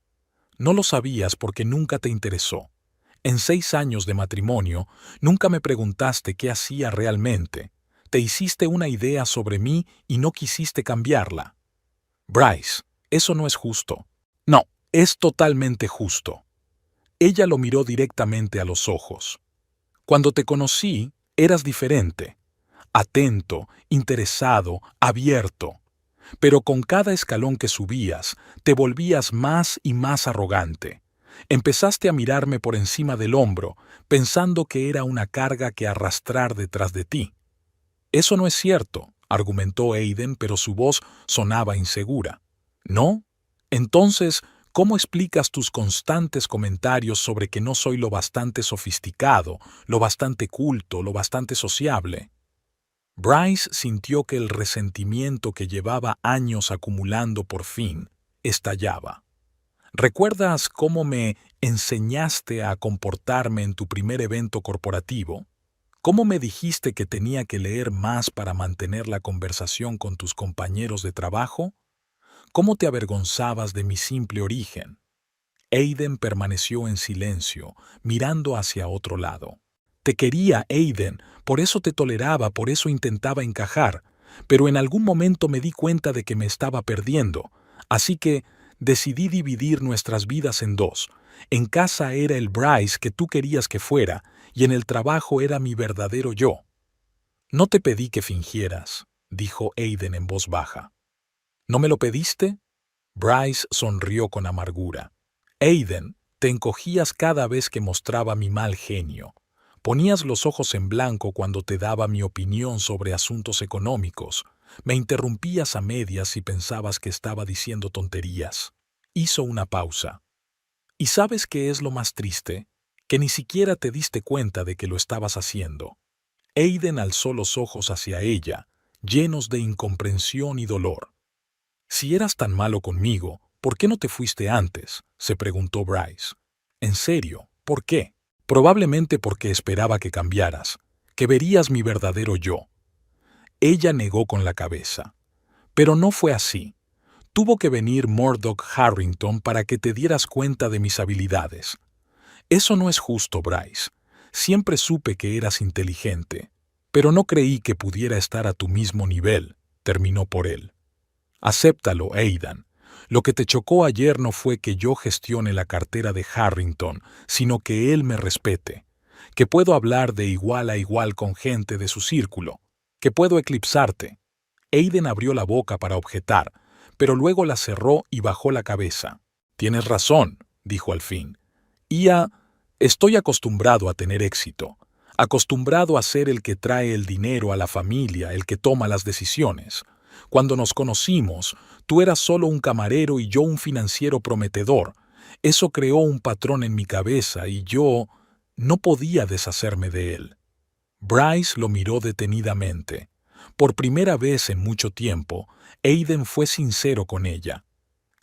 «No lo sabías porque nunca te interesó. En 6 años de matrimonio, nunca me preguntaste qué hacía realmente. Te hiciste una idea sobre mí y no quisiste cambiarla». «Bryce, eso no es justo». «No, es totalmente justo». Ella lo miró directamente a los ojos. «Cuando te conocí, eras diferente. Atento, interesado, abierto. Pero con cada escalón que subías, te volvías más y más arrogante. Empezaste a mirarme por encima del hombro, pensando que era una carga que arrastrar detrás de ti». «Eso no es cierto», argumentó Aiden, pero su voz sonaba insegura. «¿No? Entonces, ¿cómo explicas tus constantes comentarios sobre que no soy lo bastante sofisticado, lo bastante culto, lo bastante sociable?» Bryce sintió que el resentimiento que llevaba años acumulando por fin estallaba. ¿Recuerdas cómo me enseñaste a comportarme en tu primer evento corporativo? ¿Cómo me dijiste que tenía que leer más para mantener la conversación con tus compañeros de trabajo? ¿Cómo te avergonzabas de mi simple origen? Aiden permaneció en silencio, mirando hacia otro lado. Te quería, Aiden, por eso te toleraba, por eso intentaba encajar, pero en algún momento me di cuenta de que me estaba perdiendo, así que decidí dividir nuestras vidas en dos. En casa era el Bryce que tú querías que fuera, y en el trabajo era mi verdadero yo. No te pedí que fingieras, dijo Aiden en voz baja. ¿No me lo pediste? Bryce sonrió con amargura. Aiden, te encogías cada vez que mostraba mi mal genio. Ponías los ojos en blanco cuando te daba mi opinión sobre asuntos económicos. Me interrumpías a medias y pensabas que estaba diciendo tonterías. Hizo una pausa. ¿Y sabes qué es lo más triste? Que ni siquiera te diste cuenta de que lo estabas haciendo. Aiden alzó los ojos hacia ella, llenos de incomprensión y dolor. Si eras tan malo conmigo, ¿por qué no te fuiste antes?, se preguntó Bryce. En serio, ¿por qué? Probablemente porque esperaba que cambiaras, que verías mi verdadero yo. Ella negó con la cabeza. Pero no fue así. Tuvo que venir Murdoch Harrington para que te dieras cuenta de mis habilidades. Eso no es justo, Bryce. Siempre supe que eras inteligente, pero no creí que pudiera estar a tu mismo nivel, terminó por él. Acéptalo, Aidan. Lo que te chocó ayer no fue que yo gestione la cartera de Harrington, sino que él me respete, que puedo hablar de igual a igual con gente de su círculo, que puedo eclipsarte. Aiden abrió la boca para objetar, pero luego la cerró y bajó la cabeza. Tienes razón, dijo al fin. Estoy acostumbrado a tener éxito, acostumbrado a ser el que trae el dinero a la familia, el que toma las decisiones. Cuando nos conocimos, tú eras solo un camarero y yo un financiero prometedor. Eso creó un patrón en mi cabeza y yo no podía deshacerme de él. Bryce lo miró detenidamente. Por primera vez en mucho tiempo, Aiden fue sincero con ella.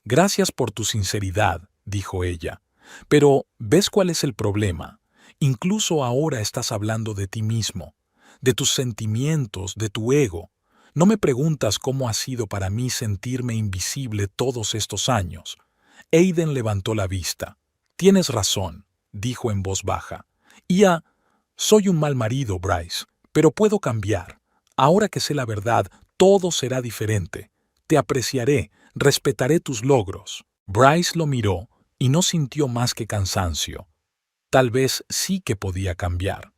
Gracias por tu sinceridad, dijo ella. Pero, ¿ves cuál es el problema? Incluso ahora estás hablando de ti mismo, de tus sentimientos, de tu ego. No me preguntas cómo ha sido para mí sentirme invisible todos estos años. Aiden levantó la vista. Tienes razón, dijo en voz baja. Soy un mal marido, Bryce, pero puedo cambiar. Ahora que sé la verdad, todo será diferente. Te apreciaré, respetaré tus logros. Bryce lo miró y no sintió más que cansancio. Tal vez sí que podía cambiar.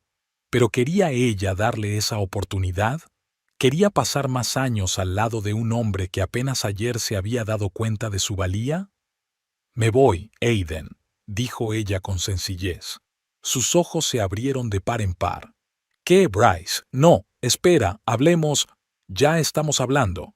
¿Pero quería ella darle esa oportunidad? ¿Quería pasar más años al lado de un hombre que apenas ayer se había dado cuenta de su valía? Me voy, Aiden, dijo ella con sencillez. Sus ojos se abrieron de par en par. ¿Qué, Bryce? No, espera, hablemos. Ya estamos hablando.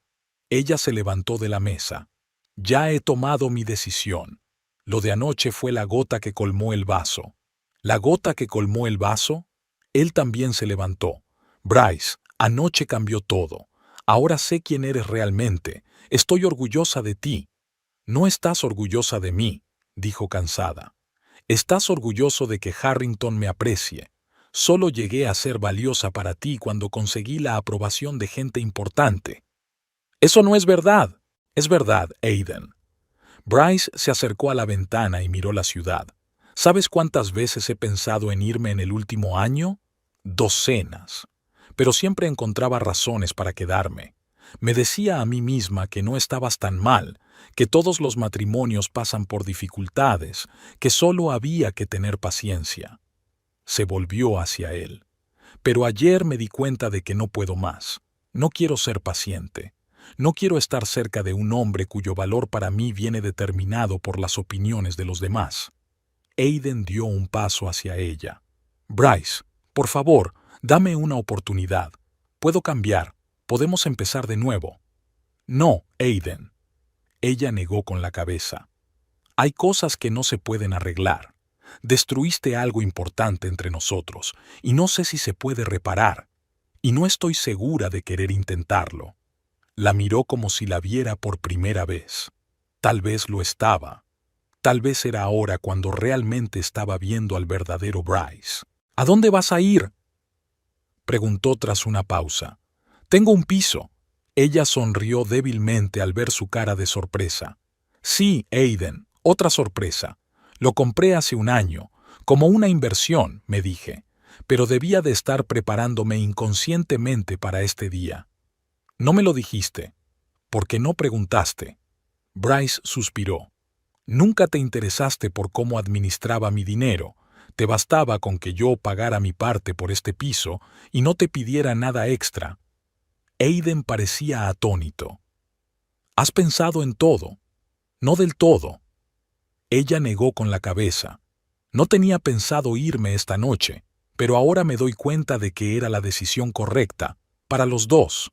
Ella se levantó de la mesa. Ya he tomado mi decisión. Lo de anoche fue la gota que colmó el vaso. ¿La gota que colmó el vaso? Él también se levantó. Bryce, anoche cambió todo. Ahora sé quién eres realmente. Estoy orgullosa de ti. No estás orgullosa de mí, dijo cansada. Estás orgulloso de que Harrington me aprecie. Solo llegué a ser valiosa para ti cuando conseguí la aprobación de gente importante. Eso no es verdad. Es verdad, Aiden. Bryce se acercó a la ventana y miró la ciudad. ¿Sabes cuántas veces he pensado en irme en el último año? Docenas. Pero siempre encontraba razones para quedarme. Me decía a mí misma que no estabas tan mal, que todos los matrimonios pasan por dificultades, que solo había que tener paciencia. Se volvió hacia él. Pero ayer me di cuenta de que no puedo más. No quiero ser paciente. No quiero estar cerca de un hombre cuyo valor para mí viene determinado por las opiniones de los demás. Aiden dio un paso hacia ella. Bryce, por favor, dame una oportunidad. Puedo cambiar. Podemos empezar de nuevo. No, Aiden. Ella negó con la cabeza. Hay cosas que no se pueden arreglar. Destruiste algo importante entre nosotros, y no sé si se puede reparar. y no estoy segura de querer intentarlo. La miró como si la viera por primera vez. Tal vez lo estaba. Tal vez era ahora cuando realmente estaba viendo al verdadero Bryce. ¿A dónde vas a ir?, preguntó tras una pausa. Tengo un piso. Ella sonrió débilmente al ver su cara de sorpresa. Sí, Aiden, otra sorpresa. Lo compré hace un año, como una inversión, me dije, pero debía de estar preparándome inconscientemente para este día. No me lo dijiste. ¿Por qué no preguntaste? Bryce suspiró. Nunca te interesaste por cómo administraba mi dinero. Te bastaba con que yo pagara mi parte por este piso y no te pidiera nada extra. Aiden parecía atónito. ¿Has pensado en todo? No del todo. Ella negó con la cabeza. No tenía pensado irme esta noche, pero ahora me doy cuenta de que era la decisión correcta, para los dos.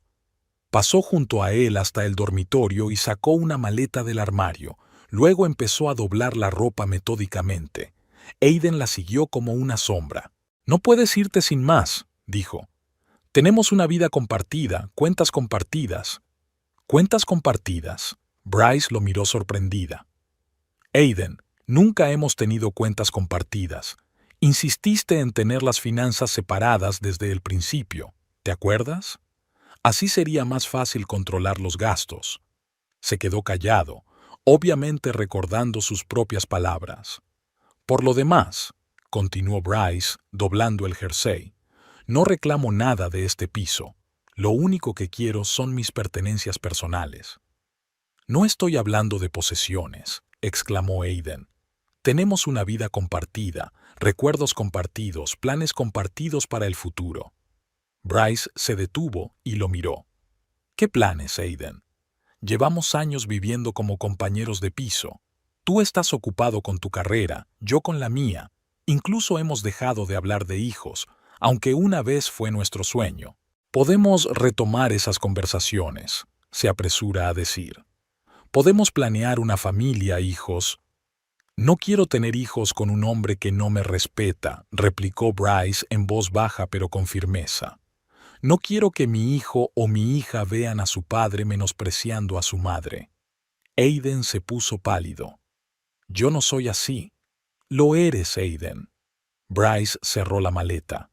Pasó junto a él hasta el dormitorio y sacó una maleta del armario. Luego empezó a doblar la ropa metódicamente. Aiden la siguió como una sombra. No puedes irte sin más, dijo. Tenemos una vida compartida, cuentas compartidas. ¿Cuentas compartidas? Bryce lo miró sorprendida. Aiden, nunca hemos tenido cuentas compartidas. Insististe en tener las finanzas separadas desde el principio, ¿te acuerdas? Así sería más fácil controlar los gastos. Se quedó callado, obviamente recordando sus propias palabras. Por lo demás, continuó Bryce, doblando el jersey, no reclamo nada de este piso. Lo único que quiero son mis pertenencias personales. No estoy hablando de posesiones, exclamó Aiden. Tenemos una vida compartida, recuerdos compartidos, planes compartidos para el futuro. Bryce se detuvo y lo miró. ¿Qué planes, Aiden? Llevamos años viviendo como compañeros de piso. Tú estás ocupado con tu carrera, yo con la mía. Incluso hemos dejado de hablar de hijos, aunque una vez fue nuestro sueño. Podemos retomar esas conversaciones, se apresura a decir. Podemos planear una familia, hijos. No quiero tener hijos con un hombre que no me respeta, replicó Bryce en voz baja pero con firmeza. No quiero que mi hijo o mi hija vean a su padre menospreciando a su madre. Aiden se puso pálido. Yo no soy así. Lo eres, Aiden. Bryce cerró la maleta.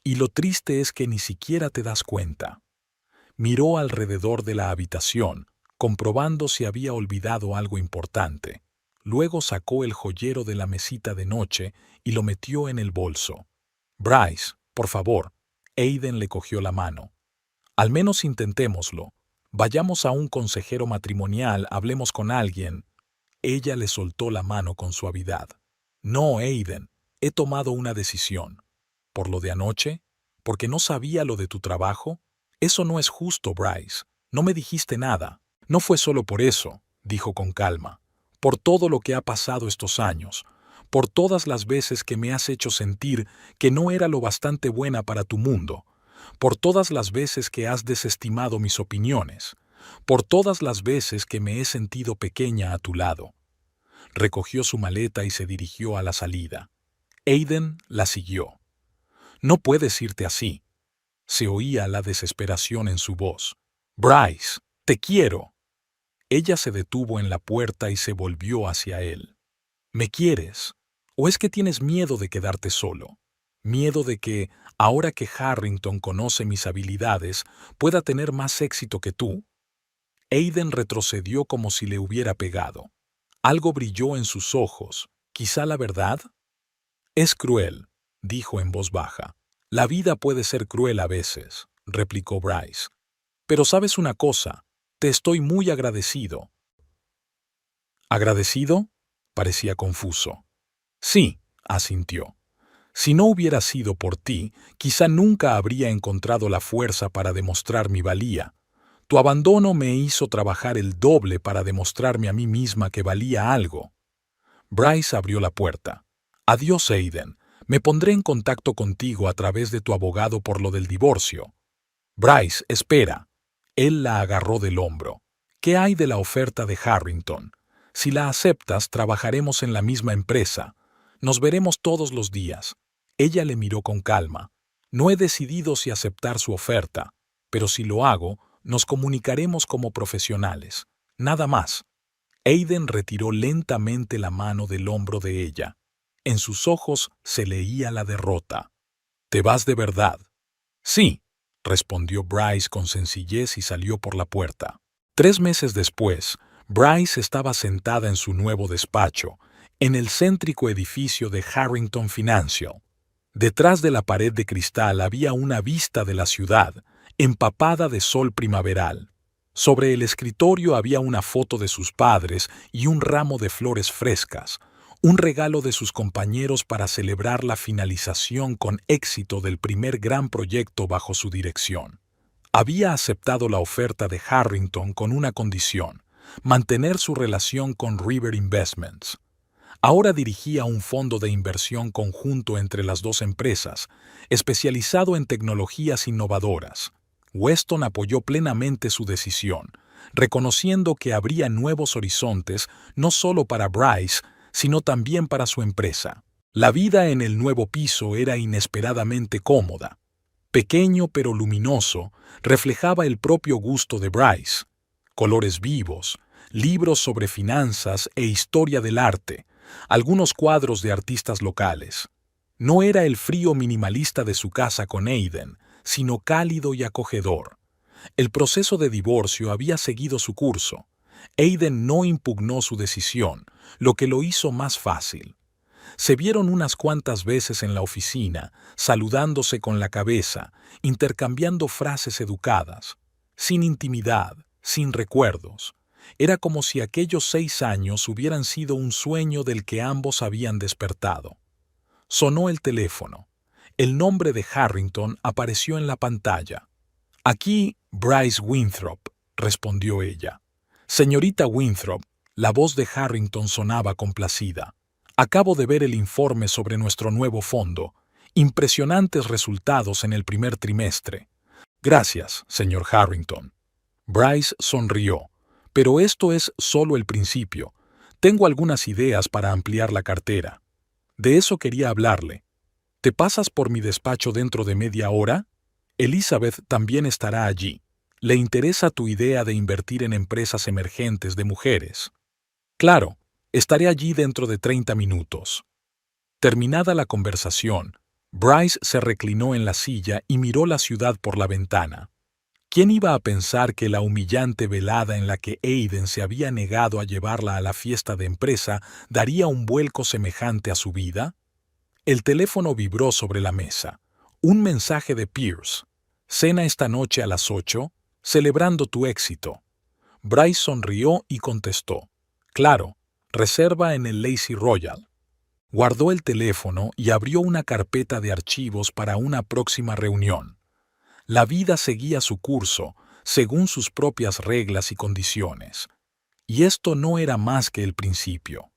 Y lo triste es que ni siquiera te das cuenta. Miró alrededor de la habitación, comprobando si había olvidado algo importante. Luego sacó el joyero de la mesita de noche y lo metió en el bolso. Bryce, por favor. Aiden le cogió la mano. Al menos intentémoslo. Vayamos a un consejero matrimonial, hablemos con alguien. Ella le soltó la mano con suavidad. No, Aiden, he tomado una decisión. ¿Por lo de anoche? ¿Porque no sabía lo de tu trabajo? Eso no es justo, Bryce. No me dijiste nada. No fue solo por eso, dijo con calma. Por todo lo que ha pasado estos años. Por todas las veces que me has hecho sentir que no era lo bastante buena para tu mundo, por todas las veces que has desestimado mis opiniones, por todas las veces que me he sentido pequeña a tu lado. Recogió su maleta y se dirigió a la salida. Aiden la siguió. No puedes irte así. Se oía la desesperación en su voz. Bryce, te quiero. Ella se detuvo en la puerta y se volvió hacia él. ¿Me quieres? ¿O es que tienes miedo de quedarte solo? Miedo de que, ahora que Harrington conoce mis habilidades, pueda tener más éxito que tú. Aiden retrocedió como si le hubiera pegado. Algo brilló en sus ojos. ¿Quizá la verdad? Es cruel, dijo en voz baja. La vida puede ser cruel a veces, replicó Bryce. Pero sabes una cosa, te estoy muy agradecido. ¿Agradecido? Parecía confuso. Sí, asintió. Si no hubiera sido por ti, quizá nunca habría encontrado la fuerza para demostrar mi valía. Tu abandono me hizo trabajar el doble para demostrarme a mí misma que valía algo. Bryce abrió la puerta. Adiós, Aiden. Me pondré en contacto contigo a través de tu abogado por lo del divorcio. Bryce, espera. Él la agarró del hombro. ¿Qué hay de la oferta de Harrington? Si la aceptas, trabajaremos en la misma empresa. Nos veremos todos los días. Ella le miró con calma. No he decidido si aceptar su oferta, pero si lo hago, nos comunicaremos como profesionales. Nada más. Aiden retiró lentamente la mano del hombro de ella. En sus ojos se leía la derrota. ¿Te vas de verdad? Sí, respondió Bryce con sencillez y salió por la puerta. 3 meses después, Bryce estaba sentada en su nuevo despacho, en el céntrico edificio de Harrington Financial. Detrás de la pared de cristal había una vista de la ciudad, empapada de sol primaveral. Sobre el escritorio había una foto de sus padres y un ramo de flores frescas, un regalo de sus compañeros para celebrar la finalización con éxito del primer gran proyecto bajo su dirección. Había aceptado la oferta de Harrington con una condición: mantener su relación con River Investments. Ahora dirigía un fondo de inversión conjunto entre las dos empresas, especializado en tecnologías innovadoras. Weston apoyó plenamente su decisión, reconociendo que habría nuevos horizontes no solo para Bryce, sino también para su empresa. La vida en el nuevo piso era inesperadamente cómoda. Pequeño pero luminoso, reflejaba el propio gusto de Bryce. Colores vivos, libros sobre finanzas e historia del arte, algunos cuadros de artistas locales. No era el frío minimalista de su casa con Aiden, sino cálido y acogedor. El proceso de divorcio había seguido su curso. Aiden no impugnó su decisión, lo que lo hizo más fácil. Se vieron unas cuantas veces en la oficina, saludándose con la cabeza, intercambiando frases educadas, sin intimidad, sin recuerdos. Era como si aquellos 6 años hubieran sido un sueño del que ambos habían despertado. Sonó el teléfono. El nombre de Harrington apareció en la pantalla. «Aquí, Bryce Winthrop», respondió ella. «Señorita Winthrop», la voz de Harrington sonaba complacida. «Acabo de ver el informe sobre nuestro nuevo fondo. Impresionantes resultados en el primer trimestre». «Gracias, señor Harrington». Bryce sonrió. «Pero esto es solo el principio. Tengo algunas ideas para ampliar la cartera. De eso quería hablarle. ¿Te pasas por mi despacho dentro de media hora? Elizabeth también estará allí. ¿Le interesa tu idea de invertir en empresas emergentes de mujeres?» «Claro, estaré allí dentro de 30 minutos». Terminada la conversación, Bryce se reclinó en la silla y miró la ciudad por la ventana. ¿Quién iba a pensar que la humillante velada en la que Aiden se había negado a llevarla a la fiesta de empresa daría un vuelco semejante a su vida? El teléfono vibró sobre la mesa. Un mensaje de Pierce. «Cena esta noche a las 8, celebrando tu éxito». Bryce sonrió y contestó: «Claro, reserva en el Lazy Royal». Guardó el teléfono y abrió una carpeta de archivos para una próxima reunión. La vida seguía su curso, según sus propias reglas y condiciones. Y esto no era más que el principio.